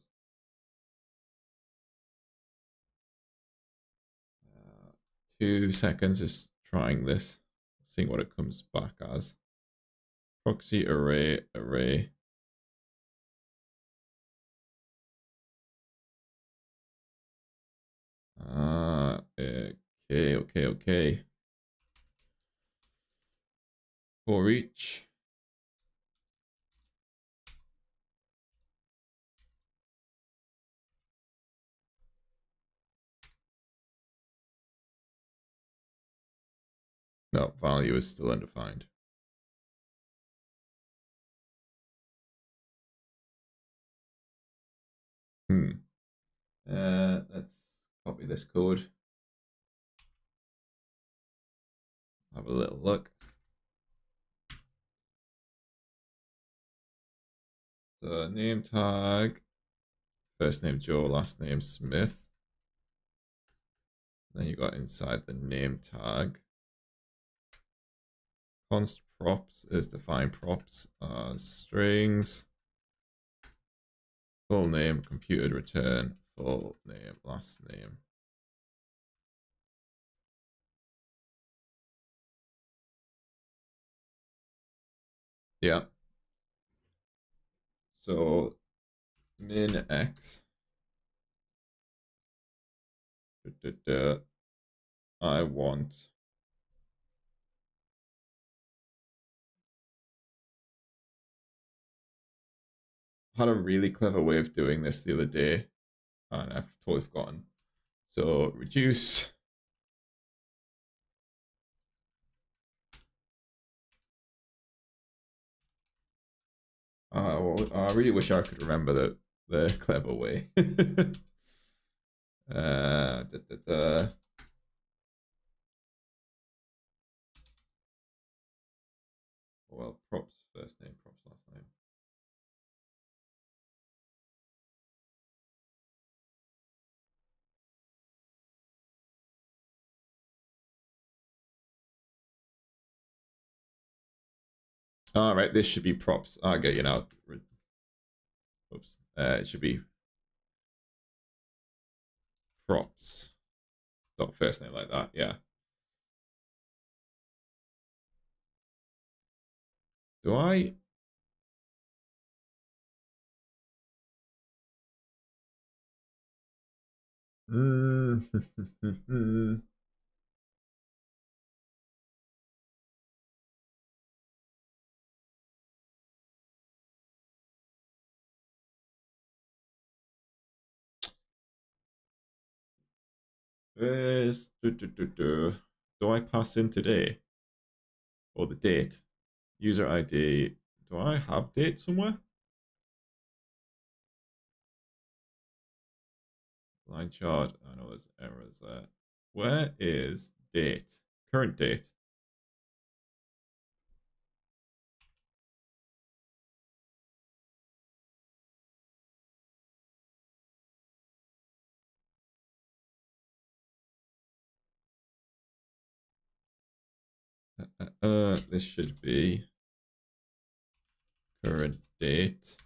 2 seconds just trying this, seeing what it comes back as. Proxy array. Okay. For each. No, value is still undefined. Let's copy this code. Have a little look. So name tag, first name Joe, last name Smith. Then you got inside the name tag. Const props is define props as strings. Full name, computed return, full name, last name. Yeah. So min x. I want had a really clever way of doing this the other day, and I've totally forgotten. So reduce. I really wish I could remember the clever way. Da, da, da. Well, props first name, props last name. All right, this should be props. I'll get you now. Oops. It should be props. Dot first name like that. Yeah. Do I? Do I pass in today or the date? User ID. Do I have date somewhere? Line chart. I know there's errors there. Where is date? Current date. This should be current date.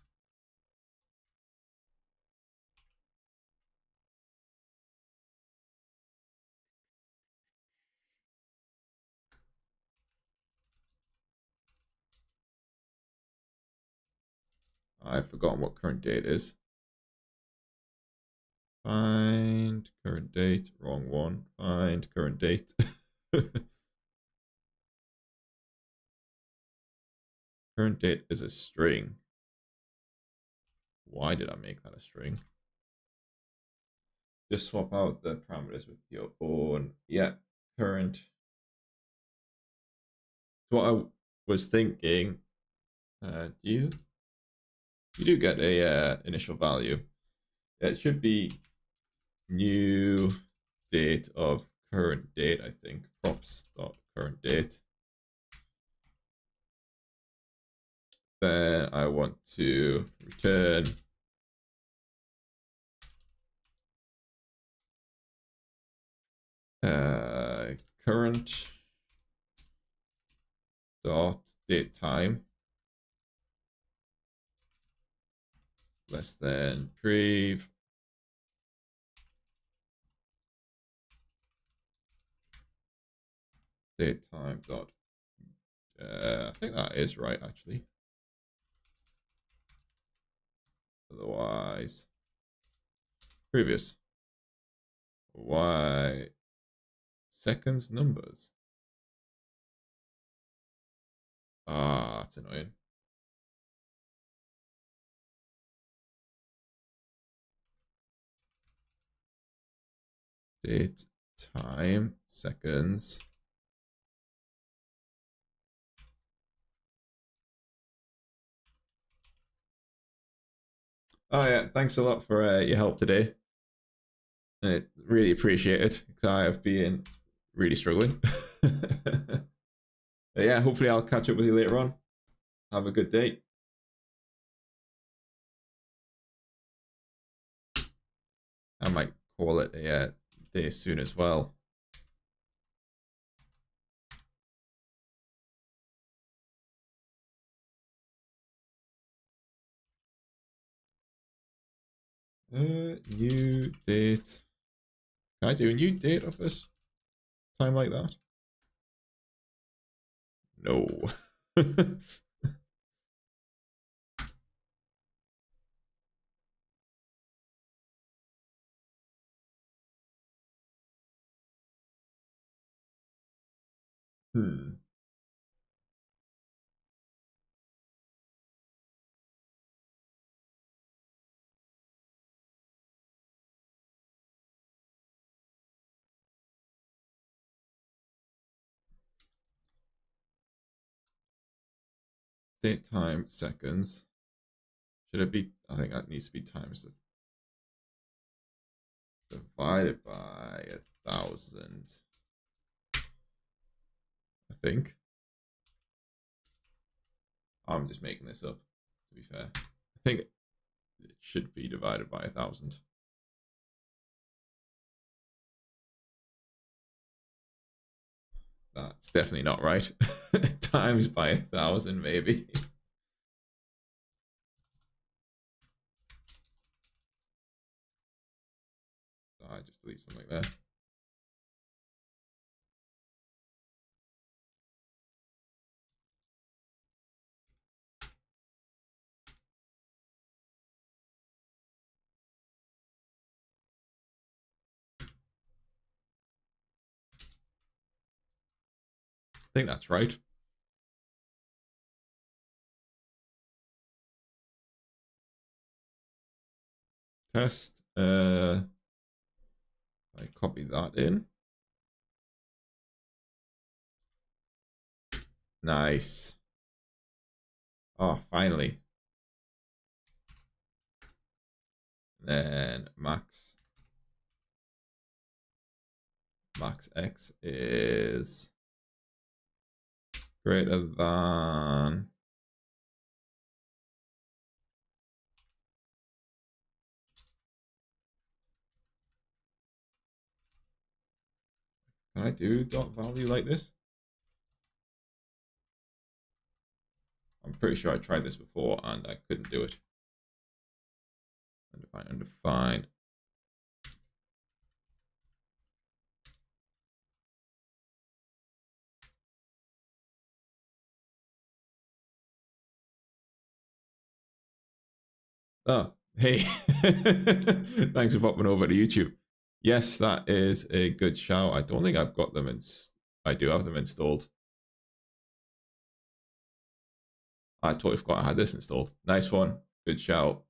I've forgotten what current date is. Find current date. Wrong one. Find current date. Current date is a string. Why did I make that a string? Just swap out the parameters with your own. Yeah, current. So what I was thinking, you do get a initial value. It should be new date of current date, I think. Props dot current date. Then I want to return current dot date time. less than prev. Date time dot. I think that is right actually. Otherwise, previous. Why? Seconds numbers. Ah, that's annoying. Date, time, seconds. Oh yeah, thanks a lot for your help today. I really appreciate it because I have been really struggling. Yeah, hopefully I'll catch up with you later on. Have a good day. I might call it a day soon as well. New date. Can I do a new date of this time like that? No. Hmm. Date time seconds. Should it be? I think that needs to be times divided by 1,000. I think. I'm just making this up, to be fair. I think it should be divided by 1,000. That's definitely not right. Times by 1,000, maybe. I just delete something there. I think that's right. Test. I copy that in. Nice. Oh, finally. Then max x is greater than can I do dot value like this? I'm pretty sure I tried this before and I couldn't do it. Undefined. Oh, hey. Thanks for popping over to YouTube. Yes, that is a good shout. I don't think I've got them in. I do have them installed. I totally forgot I had this installed. Nice one. Good shout.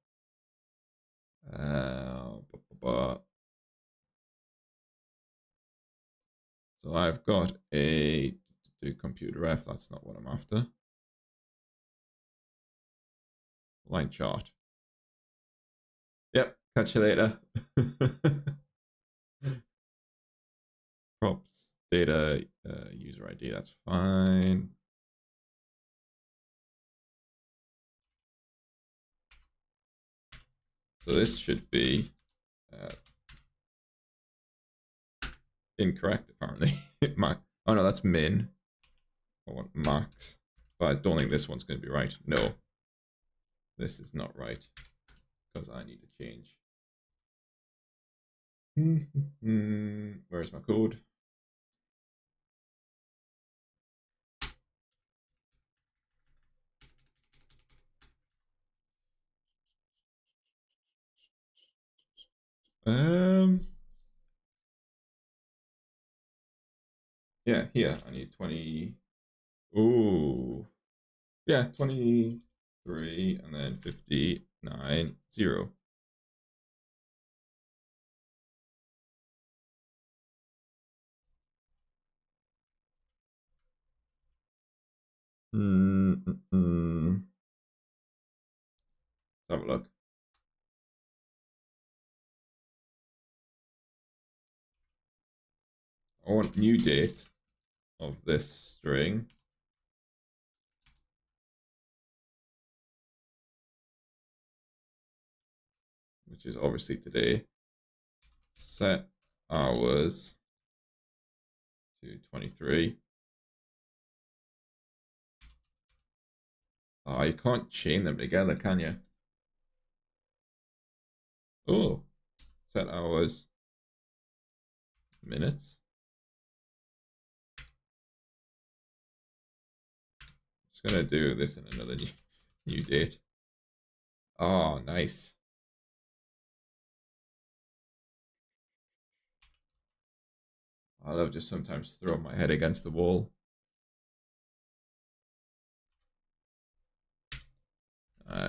So I've got a computer F. That's not what I'm after. Line chart. Yep. Catch you later. Props, data, user ID. That's fine. So this should be incorrect, apparently. Oh no, that's min. I want max. But I don't think this one's going to be right. No. This is not right. because I need to change. Where's my code? Yeah, here I need 20. Ooh, yeah, 23 and then 59 0. Let's have a look. I want new date of this string, which is obviously today. Set hours to 23. Oh, you can't chain them together, can you? Oh, set hours, minutes. Just gonna do this in another new date. Oh, nice. I love just sometimes throwing my head against the wall.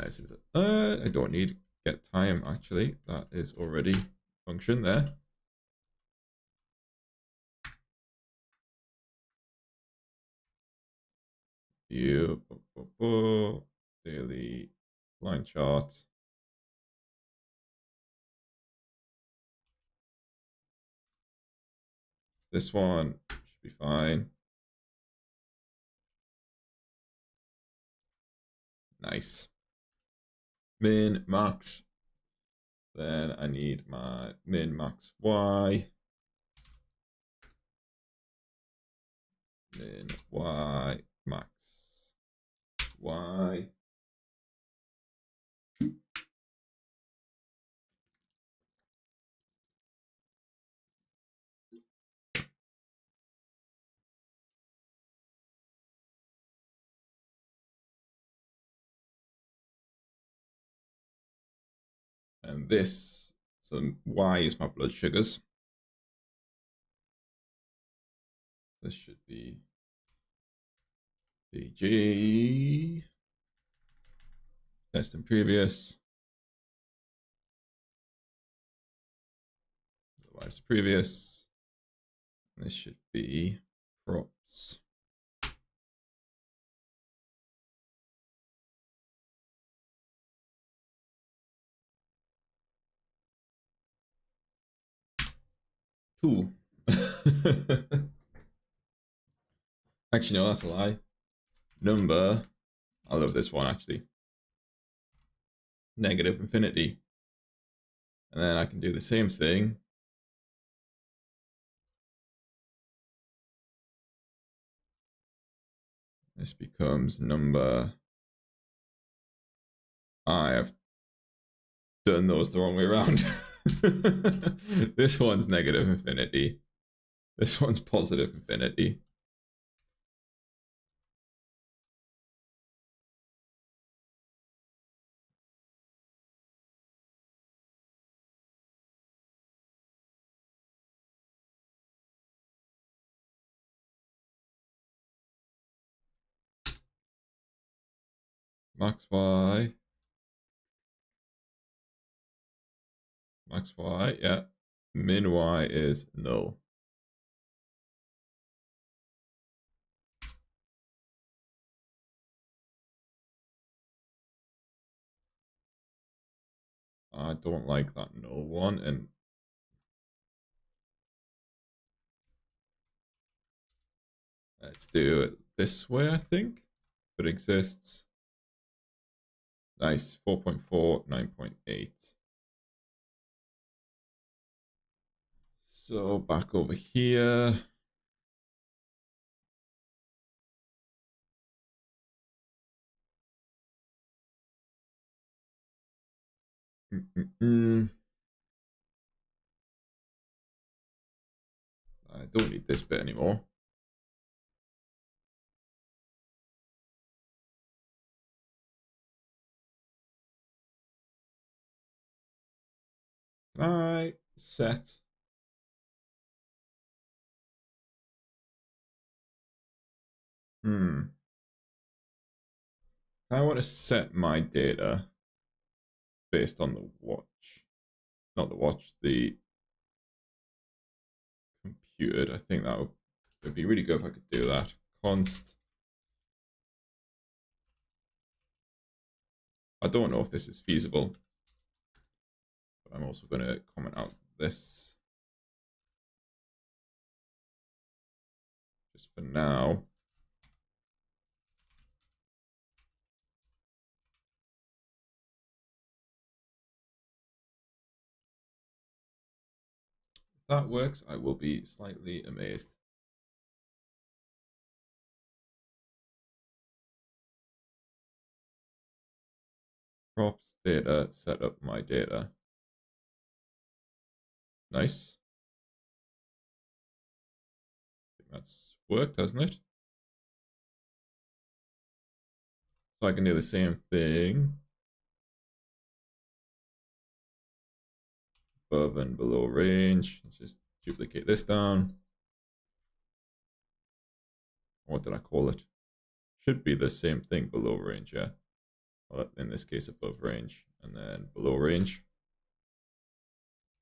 This is I don't need get time actually. That is already function there. View daily line chart. This one should be fine. Nice. Min max. Then I need my min max y. Min y max y. And this, so y is my blood sugars. This should be BG. Less than previous. Otherwise previous. And this should be props. Two. Actually, no, that's a lie. Number. I love this one actually. Negative infinity. And then I can do the same thing. This becomes number. I have done those the wrong way around. This one's negative infinity. This one's positive infinity. Max y. Max y, yeah. Min y is null. I don't like that null one, and let's do it this way, I think. If it exists. Nice. 4.4, 9.8. So back over here. Mm-mm-mm. I don't need this bit anymore. Alright, set. Hmm. I want to set my data based on the watch. Not the watch, the computed. I think that would be really good if I could do that. Const. I don't know if this is feasible, but I'm also going to comment out this just for now. If that works, I will be slightly amazed. Props, data, set up my data. Nice. I think that's worked, hasn't it? So I can do the same thing. Above and below range. Let's just duplicate this down. What did I call it? Should be the same thing, below range, yeah. Well, in this case, above range, and then below range.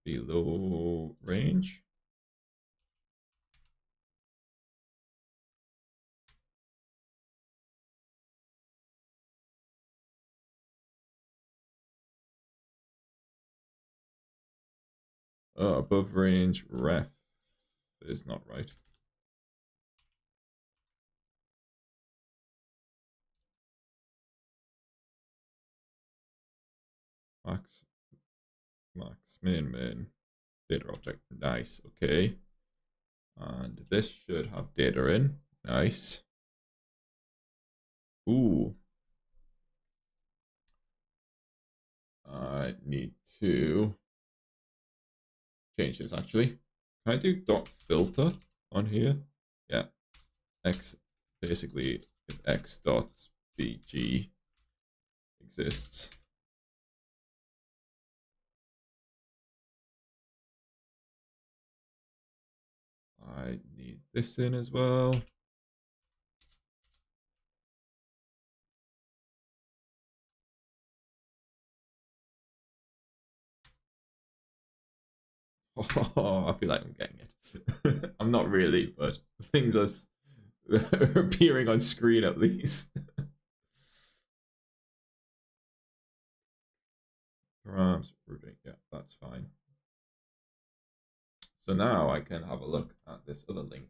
Below range. Above range ref is not right. Max, main, data object. Nice, okay. And this should have data in. Nice. Ooh. I need to change this actually. Can I do dot filter on here? Yeah. X, basically, if x dot bg exists. I need this in as well. Oh, I feel like I'm getting it. I'm not really, but things are appearing on screen at least. Params routing, yeah, that's fine. So now I can have a look at this other link.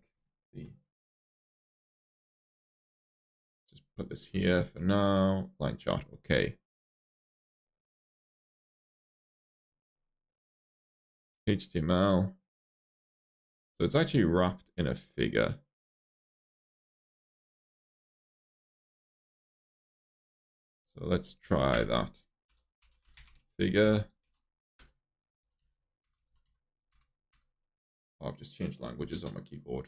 Just put this here for now. Line chart, okay. HTML. So it's actually wrapped in a figure. So let's try that. Figure. Oh, I've just changed languages on my keyboard.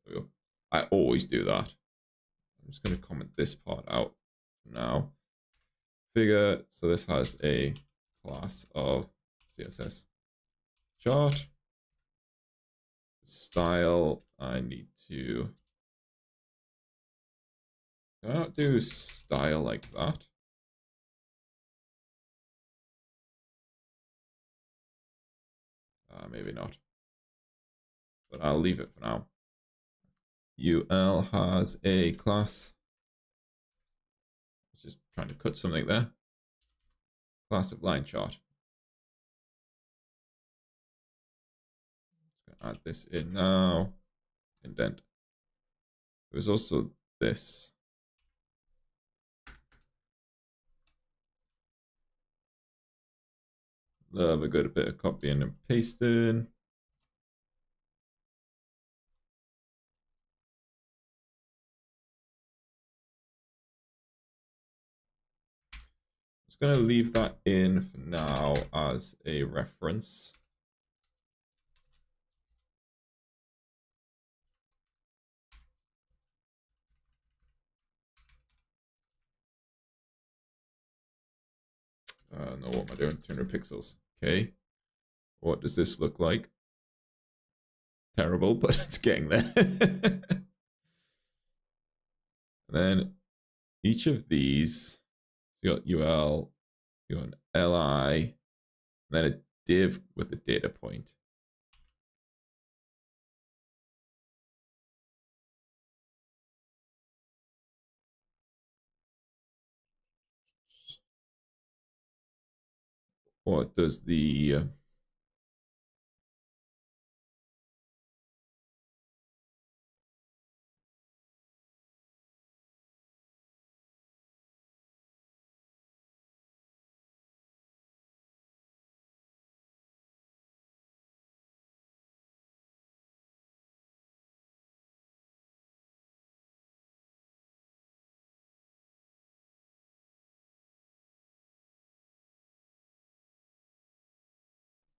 There we go. I always do that. I'm just going to comment this part out now. Figure. So this has a class of CSS chart. Style. I need to. Can I not do style like that? Maybe not. But I'll leave it for now. UL has a class. I was just trying to cut something there. Class of line chart. Add this in now. Indent. There's also this. Love a good bit of copying and pasting. going to leave that in for now as a reference. No, what am I doing? 200 pixels. Okay. What does this look like? Terrible, but it's getting there. And then each of these, so you got UL, you got an LI, and then a div with a data point. What does the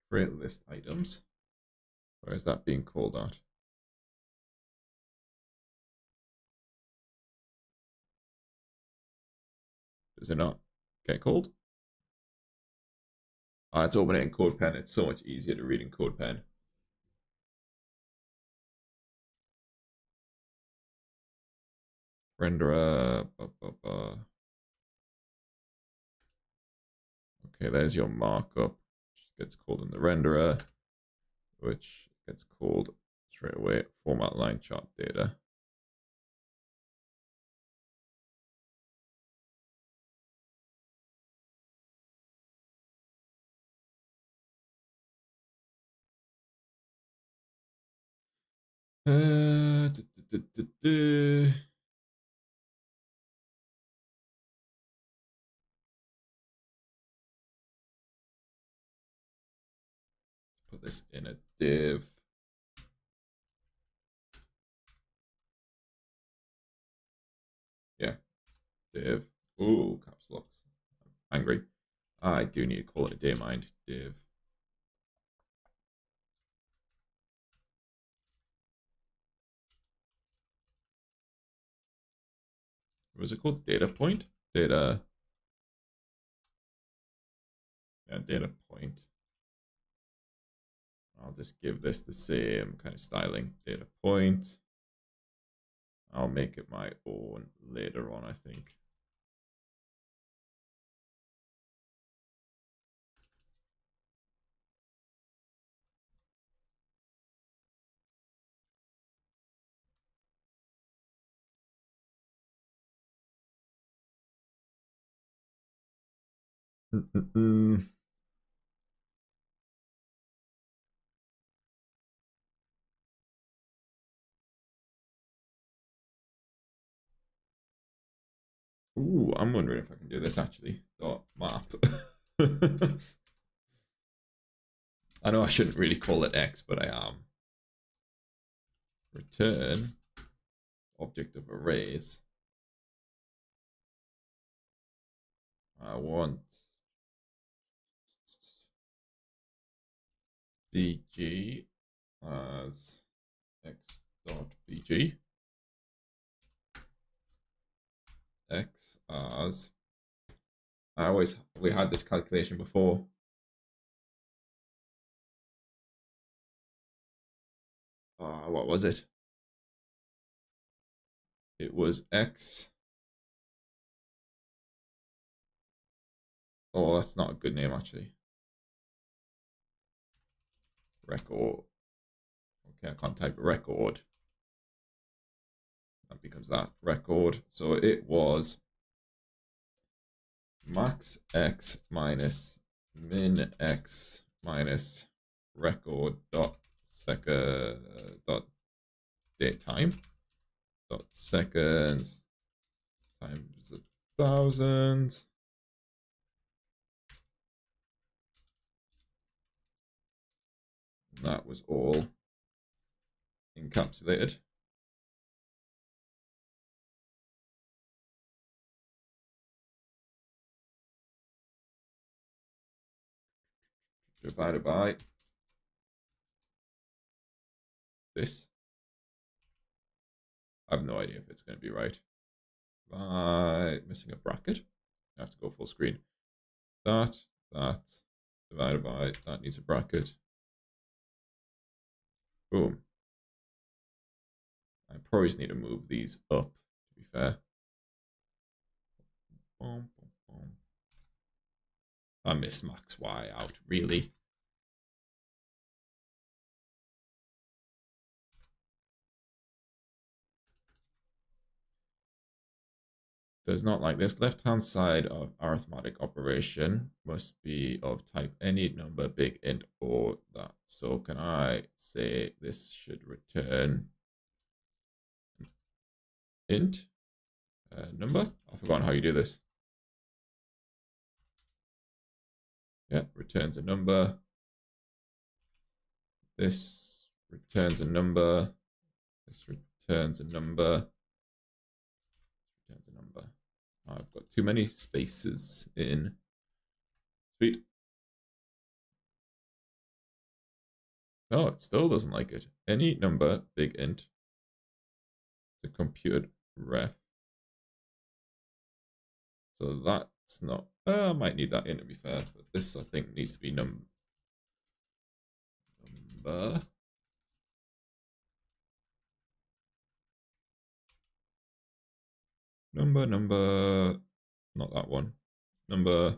create list items? Where is that being called out? Does it not get called? It's open it in CodePen. It's so much easier to read in CodePen. Renderer. Okay, there's your markup, which gets called in the renderer, which gets called straight away format line chart data. Put this in a div. Yeah, div. Ooh, caps locks. I'm angry. I do need to call it a daymind div. Was it called data point? Data. Yeah, data point. I'll just give this the same kind of styling. Data point. I'll make it my own later on, I think. Ooh, I'm wondering if I can do this actually. Dot map. I know I shouldn't really call it X, but I am. Return object of arrays. I want bg as x dot bg. X as we had this calculation before. What was it? It was X. Oh, that's not a good name actually. Record. Okay, I can't type record. That becomes that record. So it was max X minus min X minus record dot second dot date time dot seconds times 1,000. And that was all encapsulated. divided by this. I have no idea if it's going to be right. By missing a bracket. I have to go full screen. That divided by that needs a bracket. Boom. I probably just need to move these up, to be fair. Boom, boom, boom. I missed max Y out, really. So it's not like this. Left-hand side of arithmetic operation must be of type any number, big, int, or that. So can I say this should return int number? I've forgotten how you do this. Yeah, returns a number. This returns a number. This returns a number. Returns a number. I've got too many spaces in. Sweet. Oh, it still doesn't like it. Any number, big int. It's a computed ref. So that's not. I might need that in to be fair, but this I think needs to be number. Number. Not that one. Number.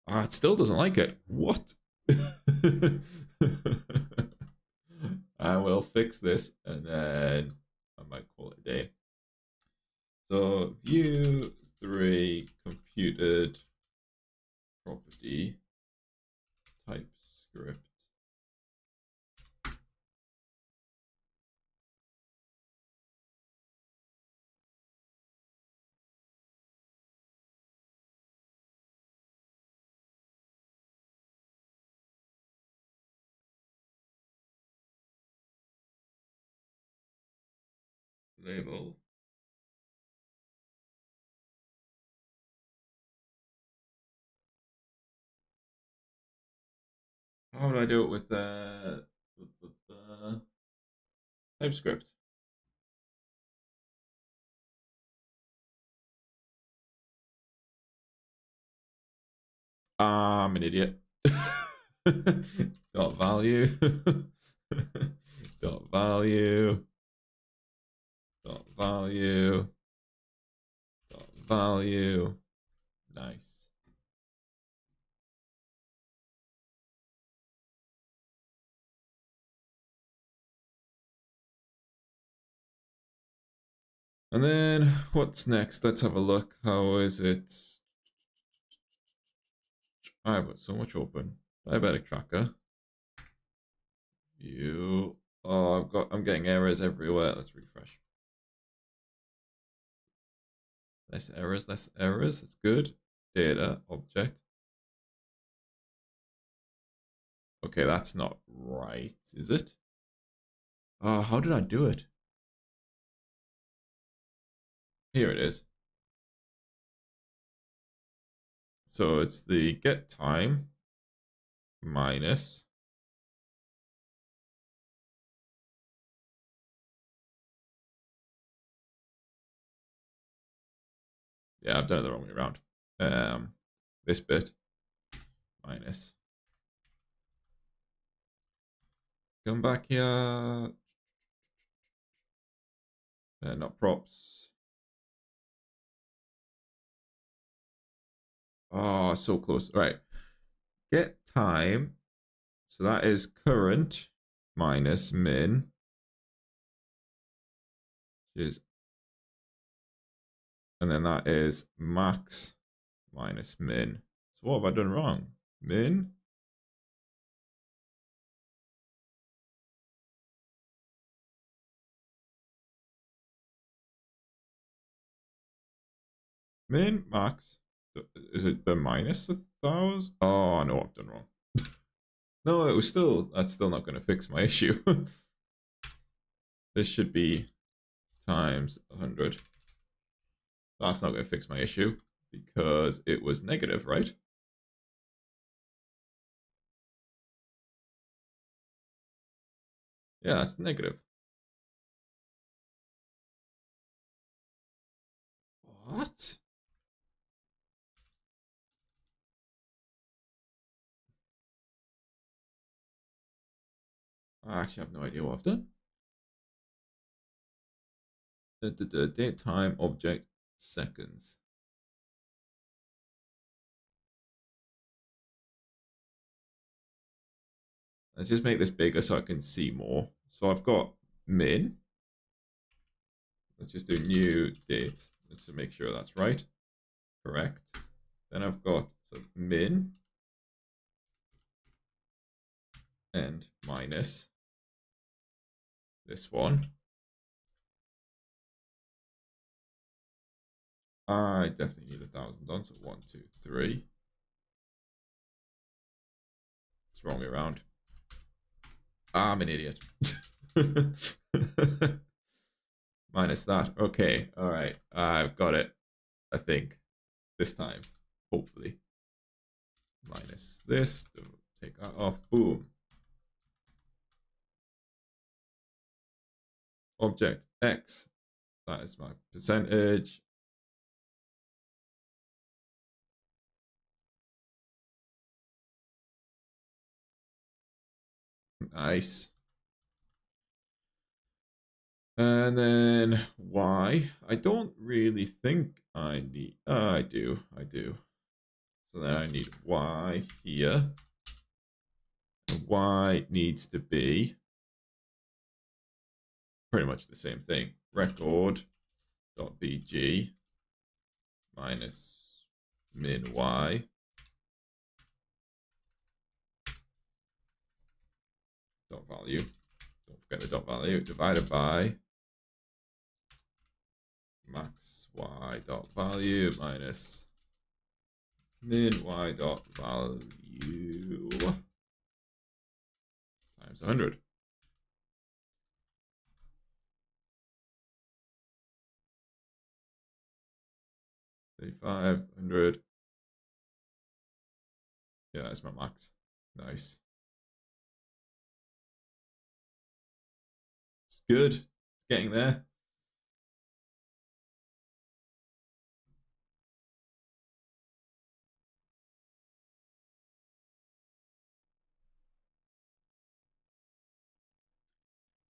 Ah, it still doesn't like it. What? I will fix this and then I might call it a day. So view 3 computed property TypeScript. Label. How would I do it with TypeScript? I'm an idiot. Dot value. Dot value. Dot value. Dot value. Nice. And then what's next? Let's have a look. How is it? I've got so much open. Diabetic tracker. View. Oh, I'm getting errors everywhere. Let's refresh. Less errors, less errors. It's good. Data, object. Okay, that's not right, is it? How did I do it? Here it is. So it's the get time minus yeah, I've done it the wrong way around. This bit minus. Come back here. Not props. Oh, so close. All right. Get time. So that is current minus min. Is, and then that is max minus min. So what have I done wrong? Min. Min, max. Is it the minus 1,000? Oh, I know what I've done wrong. No, it was still, that's still not going to fix my issue. This should be times 100. That's not going to fix my issue because it was negative, right? Yeah, that's negative. What? I actually have no idea what I've done. Date, time, object, seconds. Let's just make this bigger so I can see more. So I've got min. Let's just do new date just to make sure that's right. Correct. Then I've got min and minus this one. I definitely need 1,000 on, so 1, 2, 3. It's the wrong way around. I'm an idiot. Minus that. Okay, all right. I've got it. I think this time, hopefully. Minus this. Take that off. Boom. Object X. That is my percentage. Nice. And then Y. I don't really think I need. I do. So then I need Y here. And Y needs to be pretty much the same thing. Record.bg minus min Y. Dot value. Don't forget the dot value. Divided by max Y dot value minus min Y dot value times 100. 3,500. Yeah, that's my max. Nice. It's good. It's getting there.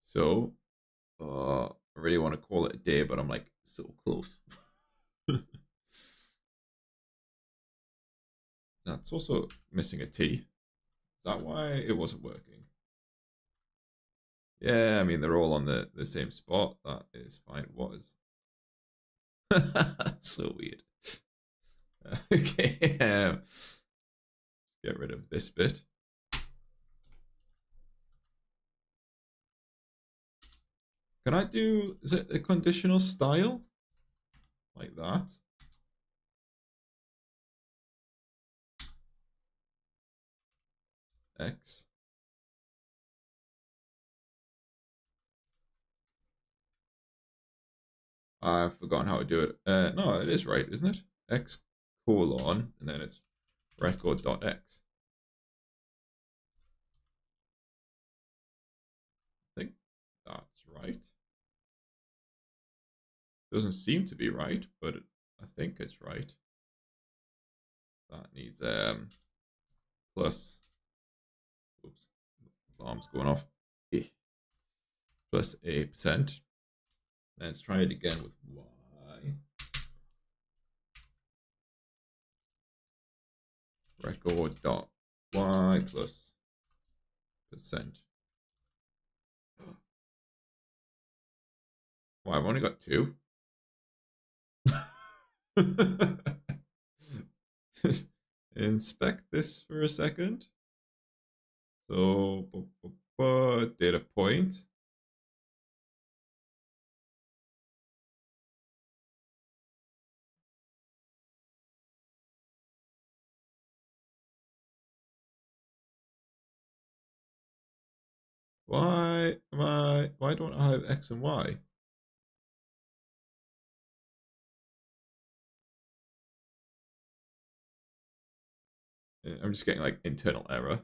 So, I really want to call it a day, but I'm like so close. That's also missing a T. Is that why it wasn't working? Yeah, I mean, they're all on the same spot. That is fine. What is? That's so weird. Okay. Get rid of this bit. Can I do, is it a conditional style? Like that? X. I've forgotten how to do it. No, it is right, isn't it? X colon, and then it's record.x. I think that's right. Doesn't seem to be right, but I think it's right. That needs plus. Oops, alarm's going off. Plus a%. Let's try it again with y. Record dot y plus percent. Well, I've only got 2. Just inspect this for a second. So, data point. Why don't I have X and Y? I'm just getting like internal error.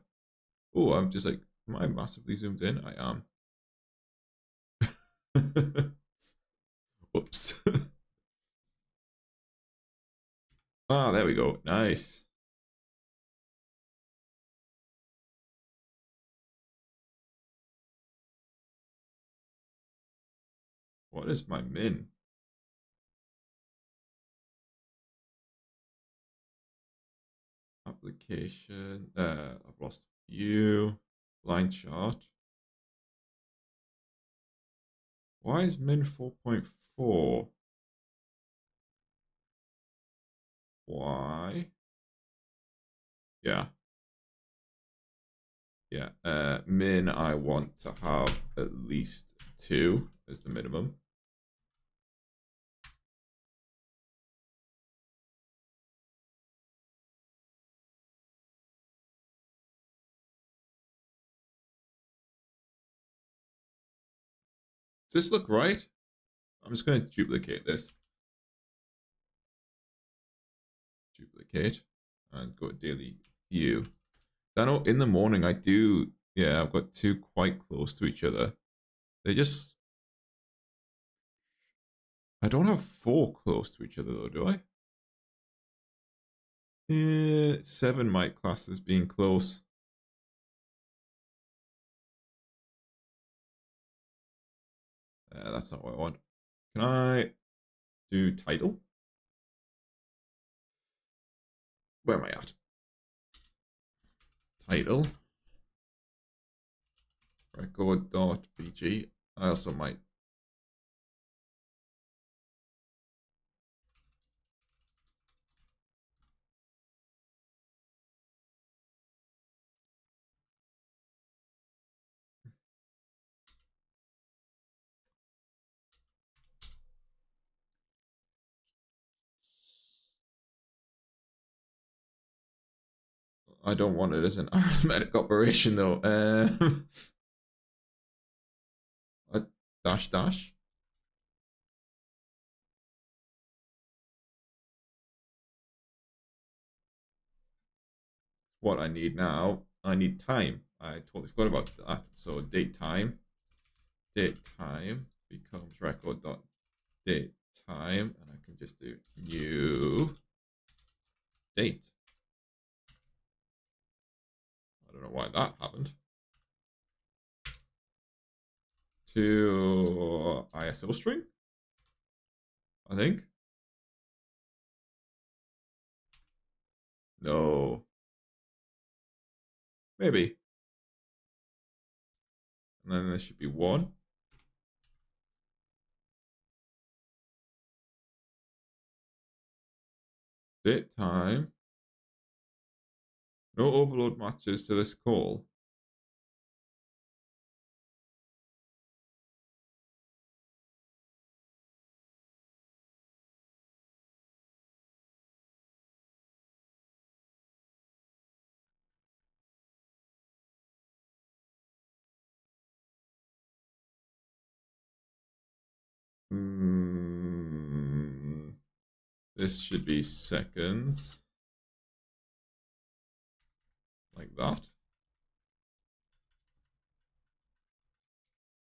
Oh, I'm just like, am I massively zoomed in? I am. Whoops. Ah, there we go. Nice. What is my min? Application. I've lost view. Line chart. Why is min 4.4? Why? Yeah. Yeah. Min, I want to have at least 2 as the minimum. Does this look right? I'm just going to duplicate this. Duplicate. And go to daily view. I know in the morning I do, yeah, I've got 2 quite close to each other. They just, I don't have 4 close to each other though, do I? Yeah, 7 might class as being close. That's not what I want. Can I do title? Where am I at? Title. Record.bg. I also might. I don't want it as an arithmetic operation though. A dash dash. What I need now, I need time. I totally forgot about that. So date time becomes record.date time, and I can just do new date. I don't know why that happened. To ISO string, I think. No, maybe. And then there should be 1. Date time. No overload matches to this call. This should be seconds. Like that.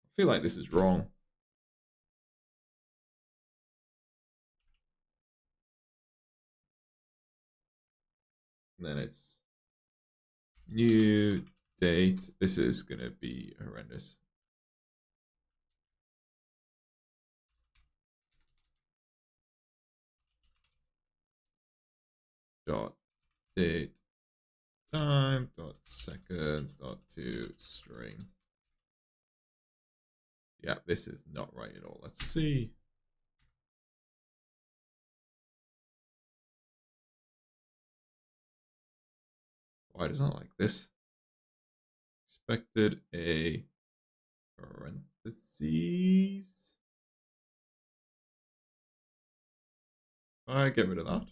I feel like this is wrong. And then it's new date. This is going to be horrendous. Dot date time dot seconds dot to string. Yeah, this is not right at all. Let's see. Why does it not like this? Expected a parentheses. I get rid of that.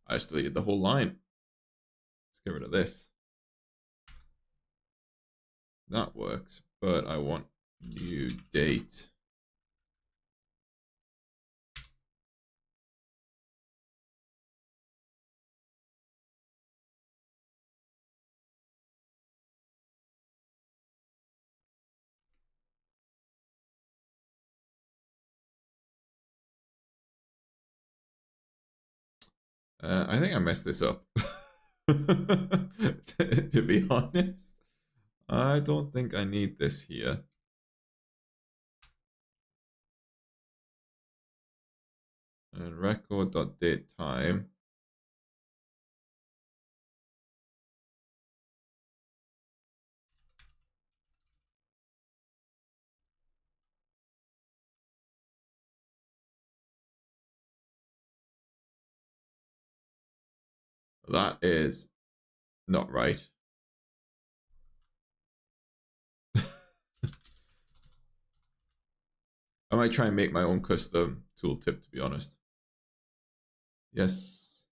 I just deleted the whole line. Let's get rid of this. That works, but I want new date. I think I messed this up. To be honest, I don't think I need this here. And record.date time. That is not right. I might try and make my own custom tooltip, to be honest. Yes.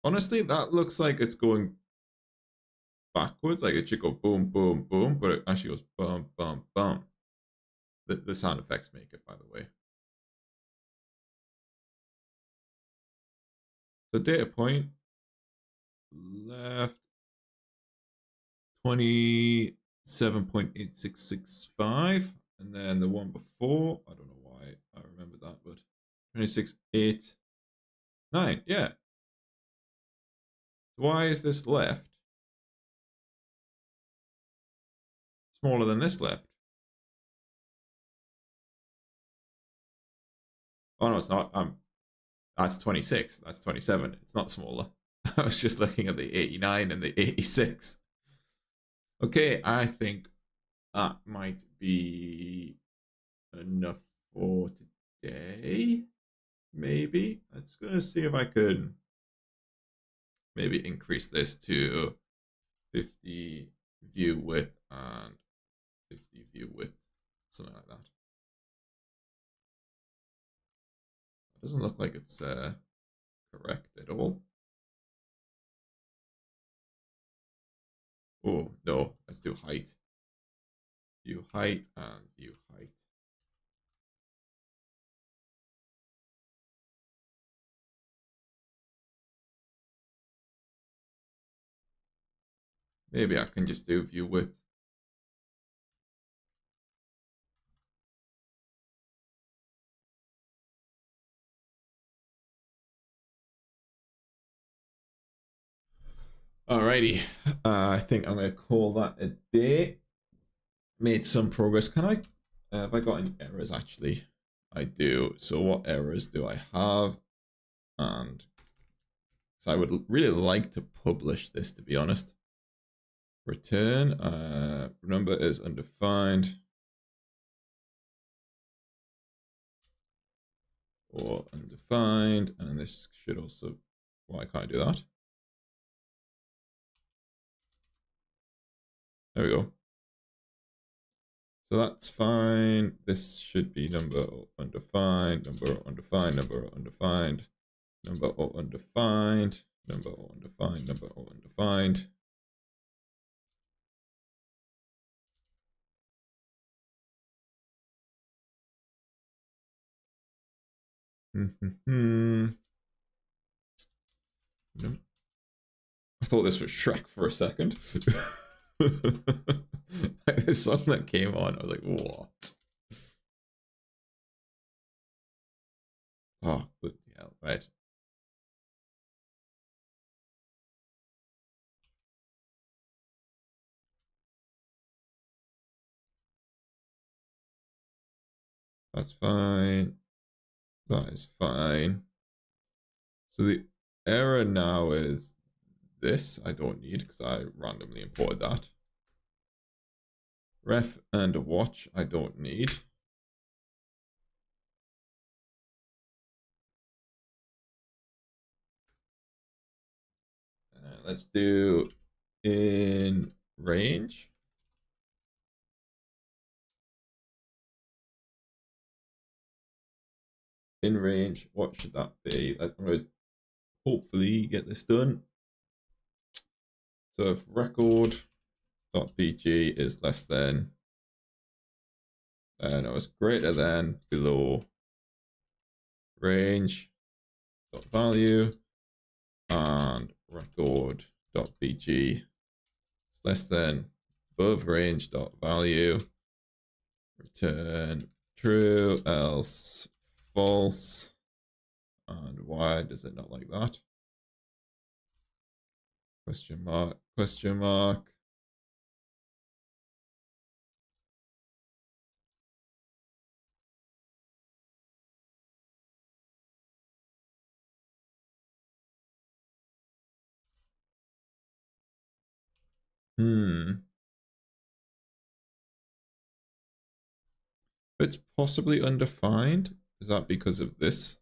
Honestly, that looks like it's going backwards. Like it should go boom, boom, boom, but it actually goes bum, bum, bum. The sound effects make it, by the way. So data point left 27.8665. And then the one before, I don't know why I remember that, but 26.89. Yeah. Why is this left smaller than this left? Oh no, it's not. That's 26. That's 27. It's not smaller. I was just looking at the 89 and the 86. Okay, I think that might be enough for today. Maybe. I'm just gonna see if I could maybe increase this to 50 view width and 50 view width, something like that. It doesn't look like it's correct at all. Oh no, let's do height. View height and view height. Maybe I can just do view width. Alrighty, I think I'm gonna call that a day. Made some progress. Can I? Have I got any errors? Actually, I do. So what errors do I have? And so I would really like to publish this, to be honest. Return number is undefined or undefined, and this should also. Why can't I do that? There we go. So that's fine. This should be number undefined, number undefined, number undefined, number undefined, number undefined, number undefined. I thought this was Shrek for a second. There's something that came on. I was like, what? Oh, good hell, right. That's fine. That is fine. So the error now is this. I don't need because I randomly imported that. Ref and watch I don't need. Let's do in range. In range, what should that be? I'm going to hopefully get this done. So if record.bg is less than, no, it's greater than, below range dot value, and record.bg is less than, above range dot value, return true, else false. And why does it not like that? Question mark, question mark. Hmm. It's possibly undefined. Is that because of this?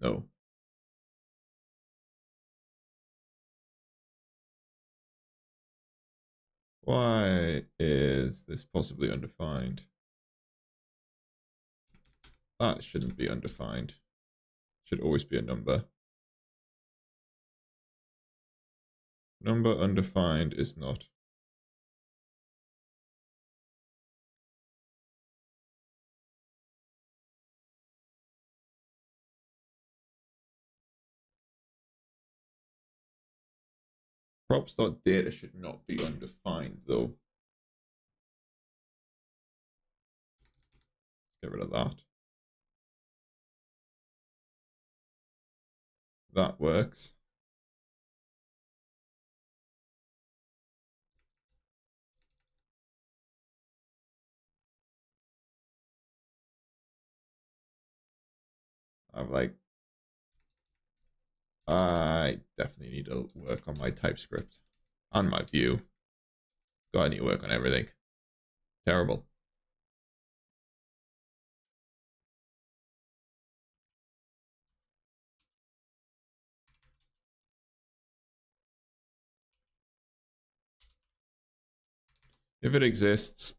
No. Why is this possibly undefined? That shouldn't be undefined. Should always be a number. Number undefined is not. Props.data should not be undefined though. Get rid of that. That works. I'm like, I definitely need to work on my TypeScript and my Vue. God, I need to work on everything. Terrible. If it exists,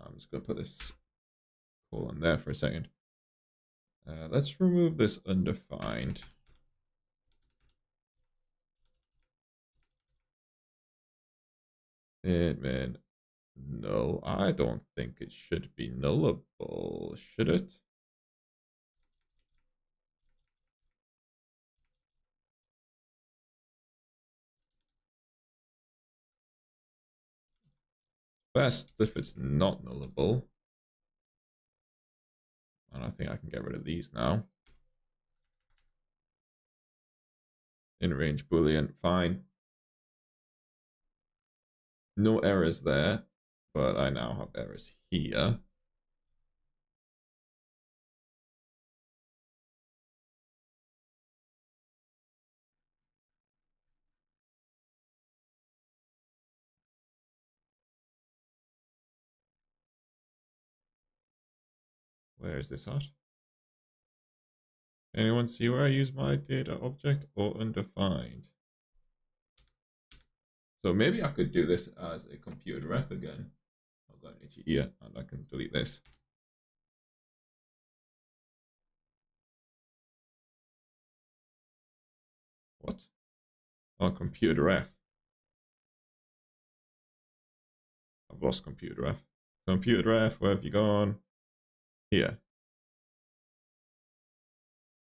I'm just going to put this colon there for a second. Let's remove this undefined. Admin null. I don't think it should be nullable, should it? Best if it's not nullable. And I think I can get rid of these now. In range boolean, fine. No errors there, but I now have errors here. Where is this at? Anyone see where I use my data object or undefined? So maybe I could do this as a computer ref again. I've got an itchy ear and I can delete this. What? Oh, computer ref. I've lost computer ref. Computer ref, where have you gone? Here.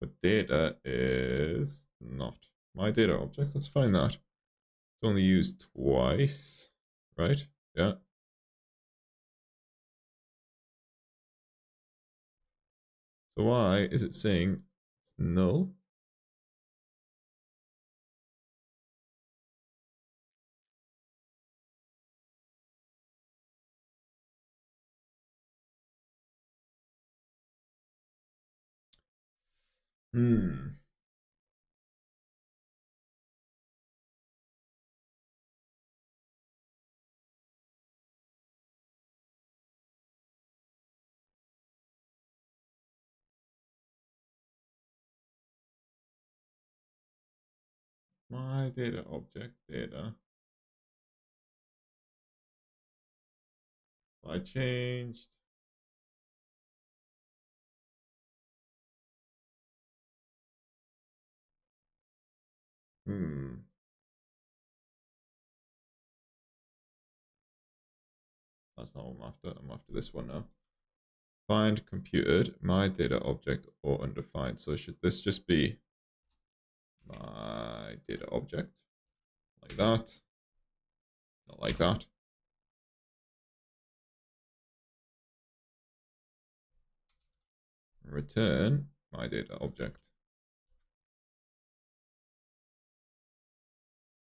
But data is not my data object. Let's find that. It's only used twice, right? Yeah. So why is it saying it's null? Hmm. My data object data. I changed. Hmm. That's not what I'm after. I'm after this one now. Find computed my data object or undefined. So should this just be my data object like that? Not like that. Return my data object.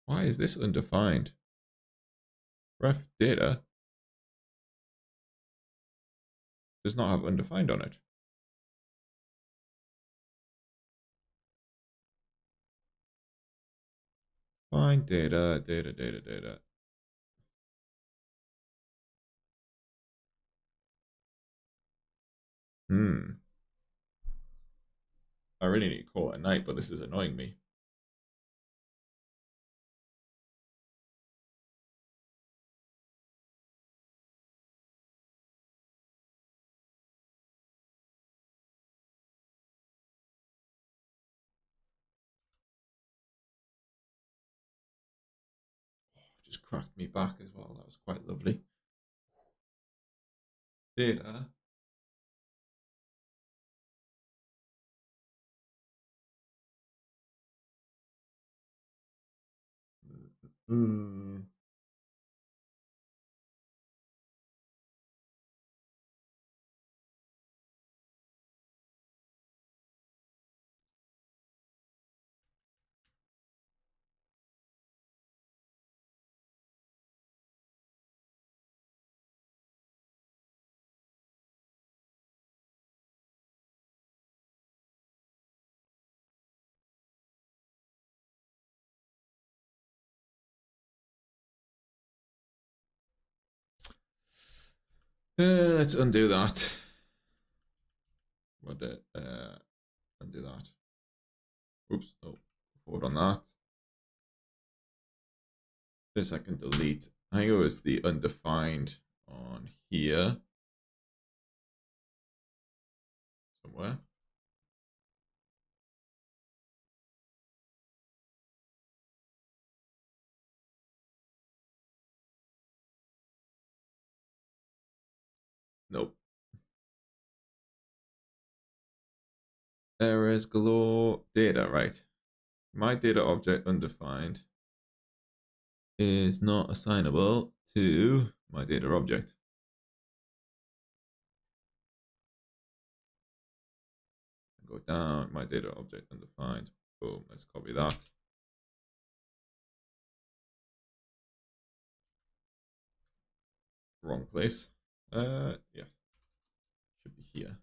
Why is this undefined? Ref data does not have undefined on it. Find data, data. I really need to call it a night, but this is annoying me. Just cracked me back as well. That was quite lovely. Data. Hmm. Let's undo that. Undo that. Oops. Oh, forward on that. This I can delete. I think it was the undefined on here somewhere. Nope. Errors galore. Data, right. My data object undefined is not assignable to my data object. Go down, my data object undefined. Boom, let's copy that. Wrong place. Yeah, should be here.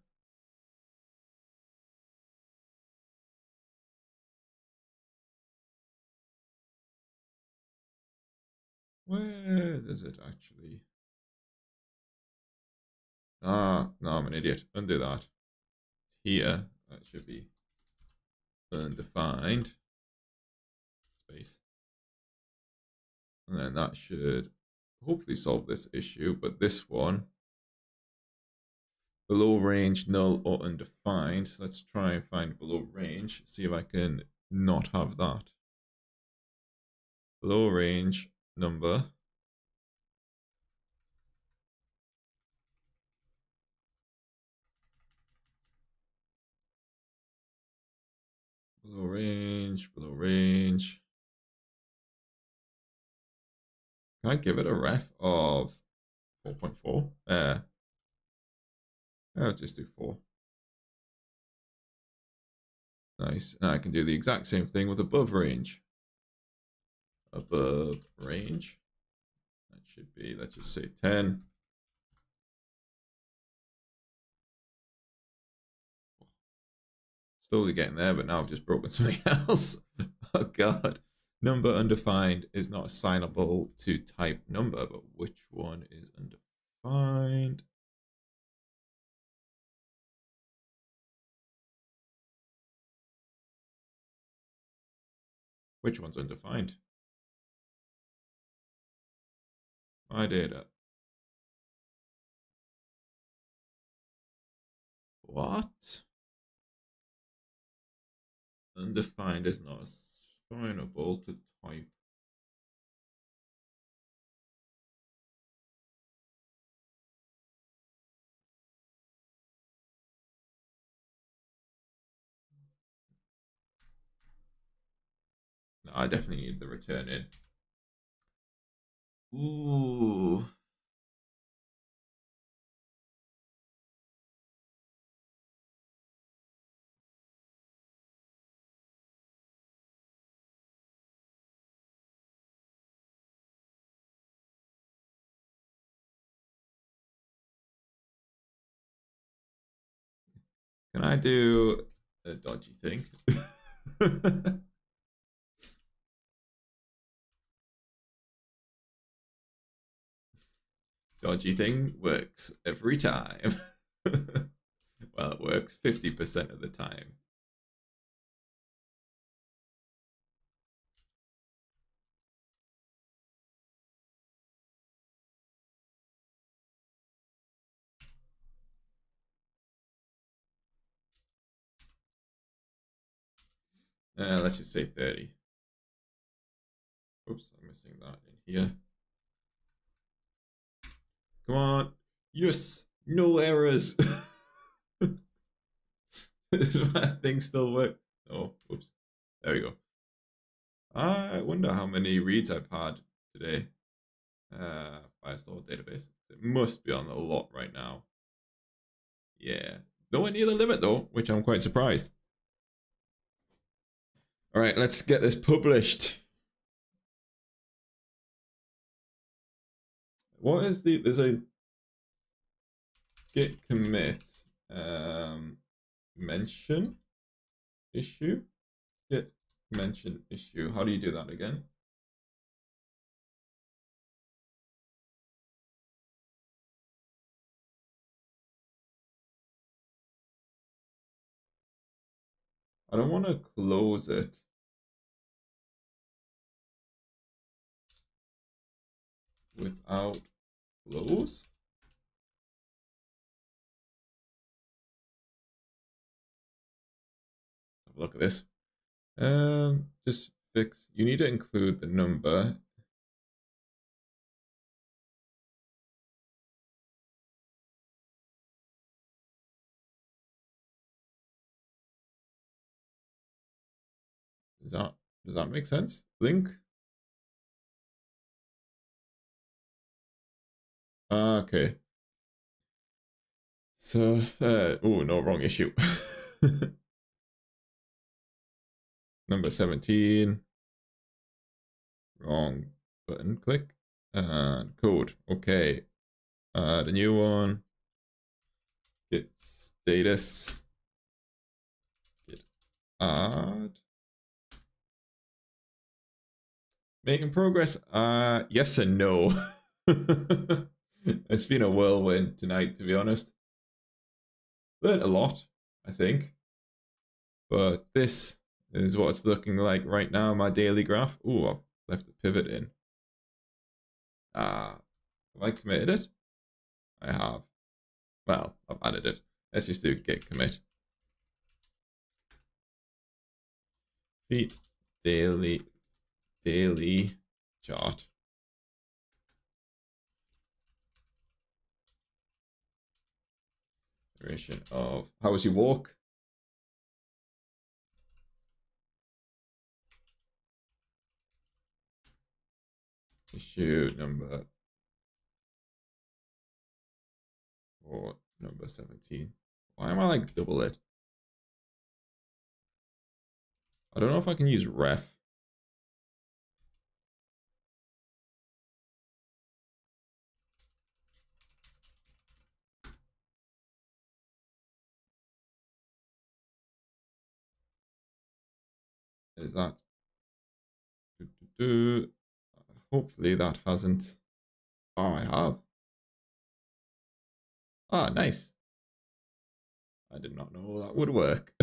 Where does it actually? Ah, no, I'm an idiot. Undo that. Here, that should be undefined space. And then that should hopefully solve this issue. But this one, below range, null or undefined. So let's try and find below range. See if I can not have that. Below range number. Below range, below range. Can I give it a ref of 4.4? I'll just do 4. Nice. Now I can do the exact same thing with above range. Above range. That should be, let's just say 10. Slowly getting there, but now I've just broken something else. Oh god. Number undefined is not assignable to type number, but which one is undefined? Which one's undefined? My data. What? Undefined is not assignable to type. I definitely need the return in. Ooh. Can I do a dodgy thing? Dodgy thing works every time. Well, it works 50% of the time. Let's just say 30. Oops, I'm missing that in here. Come on. Yes! No errors! Does my thing still work? Oh, whoops. There we go. I wonder how many reads I've had today. Firestore database. It must be on a lot right now. Yeah. Nowhere near the limit though, which I'm quite surprised. Alright, let's get this published. What is there's a git commit mention issue? Git mention issue. How do you do that again? I don't want to close it without close. Have a look at this. Just fix. You need to include the number. Does that make sense? Link. Okay. So, oh no, wrong issue. Number 17. Wrong button click. And code. Okay. Add a new one. Git status. Git add. Making progress. Yes and no. It's been a whirlwind tonight, to be honest. Learned a lot, I think. But this is what it's looking like right now, my daily graph. Ooh, I've left the pivot in. Have I committed it? I have. Well, I've added it. Let's just do git commit. Feet daily chart. Duration of how was your walk? Issue number or number 17. Why am I like double it? I don't know if I can use ref. Is that? Hopefully that hasn't. Oh, I have. Ah, nice. I did not know that would work.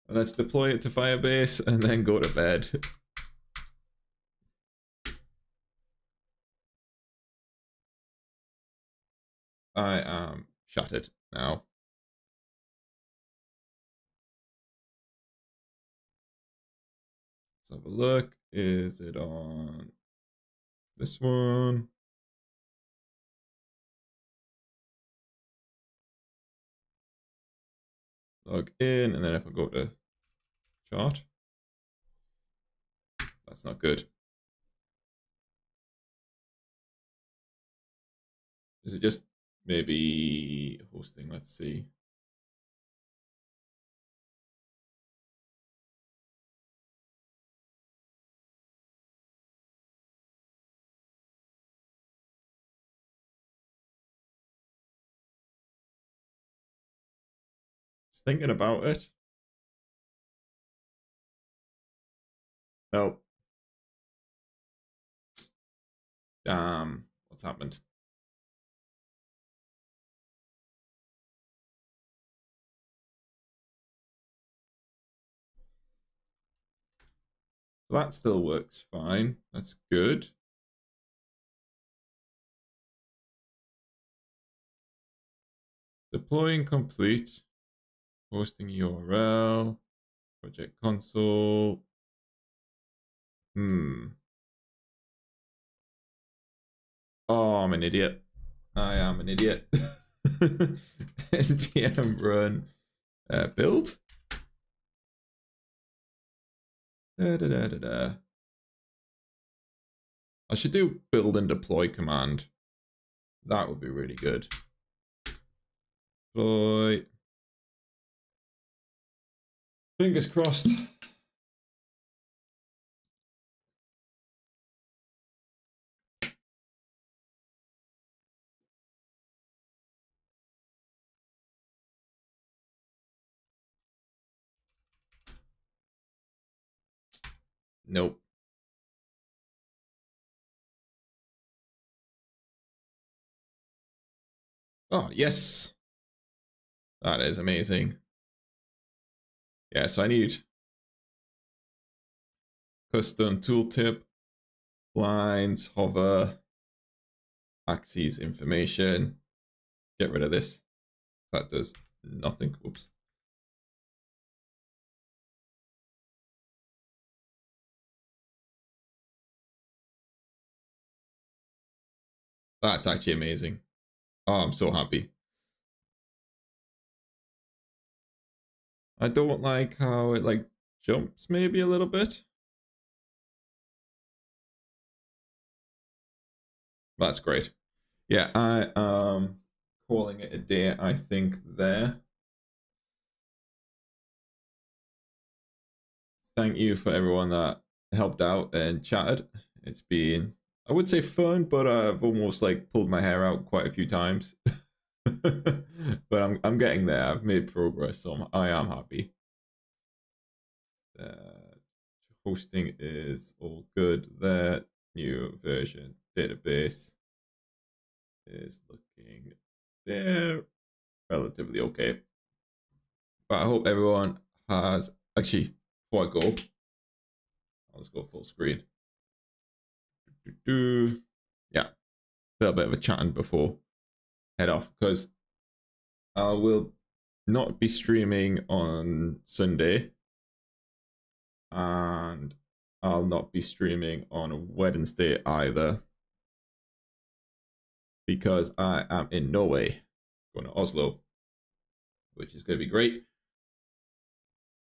Let's deploy it to Firebase and then go to bed. I am shattered now. Let's have a look. Is it on this one? Log in, and then if I go to chart. That's not good. Is it just maybe hosting? Let's see. Just thinking about it. Nope. Damn. What's happened? That still works fine. That's good. Deploying complete. Hosting URL. Project console. Oh, I'm an idiot. I am an idiot. npm run build. I should do build and deploy command. That would be really good. Deploy. Fingers crossed. Nope. Oh, yes. That is amazing. Yeah, so I need custom tooltip, lines, hover, axes information. Get rid of this. That does nothing. Oops. That's actually amazing. Oh, I'm so happy. I don't like how it like jumps maybe a little bit. That's great. Yeah, I am calling it a day, I think, there. Thank you for everyone that helped out and chatted. It's been, I would say fun, but I've almost like pulled my hair out quite a few times. But I'm getting there. I've made progress, so I am happy. Hosting is all good there. New version database is looking there relatively okay. But I hope everyone has actually before I go, I'll just go full screen. Yeah, a little bit of a chatting before head off because I will not be streaming on Sunday and I'll not be streaming on Wednesday either because I am in Norway going to Oslo, which is going to be great.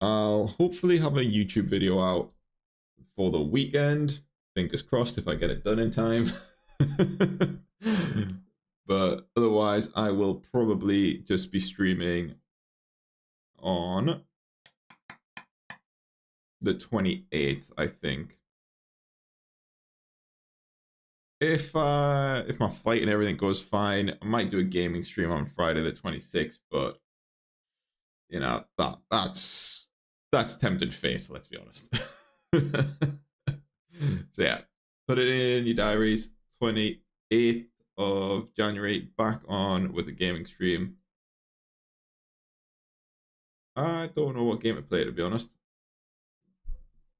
I'll hopefully have a YouTube video out for the weekend. Fingers crossed if I get it done in time. But otherwise, I will probably just be streaming on the 28th, I think. If my flight and everything goes fine, I might do a gaming stream on Friday the 26th, but you know, that's tempted fate, let's be honest. So yeah, put it in your diaries. 28th of January, back on with a gaming stream. I don't know what game to play, to be honest.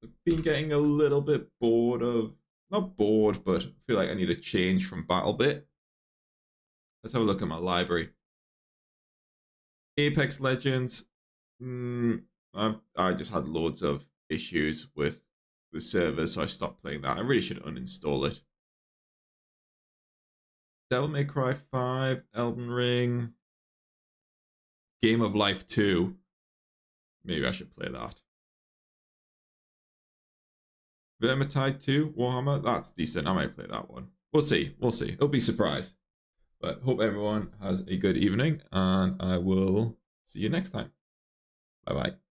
I've been getting a little bit bored of, not bored, but I feel like I need a change from BattleBit. Let's have a look at my library. Apex Legends. I just had loads of issues with the server, so I stopped playing that. I really should uninstall it. Devil May Cry 5, Elden Ring, Game of Life 2. Maybe I should play that. Vermintide 2 Warhammer. That's decent. I might play that one. We'll see. We'll see. It'll be a surprise. But hope everyone has a good evening, and I will see you next time. Bye bye.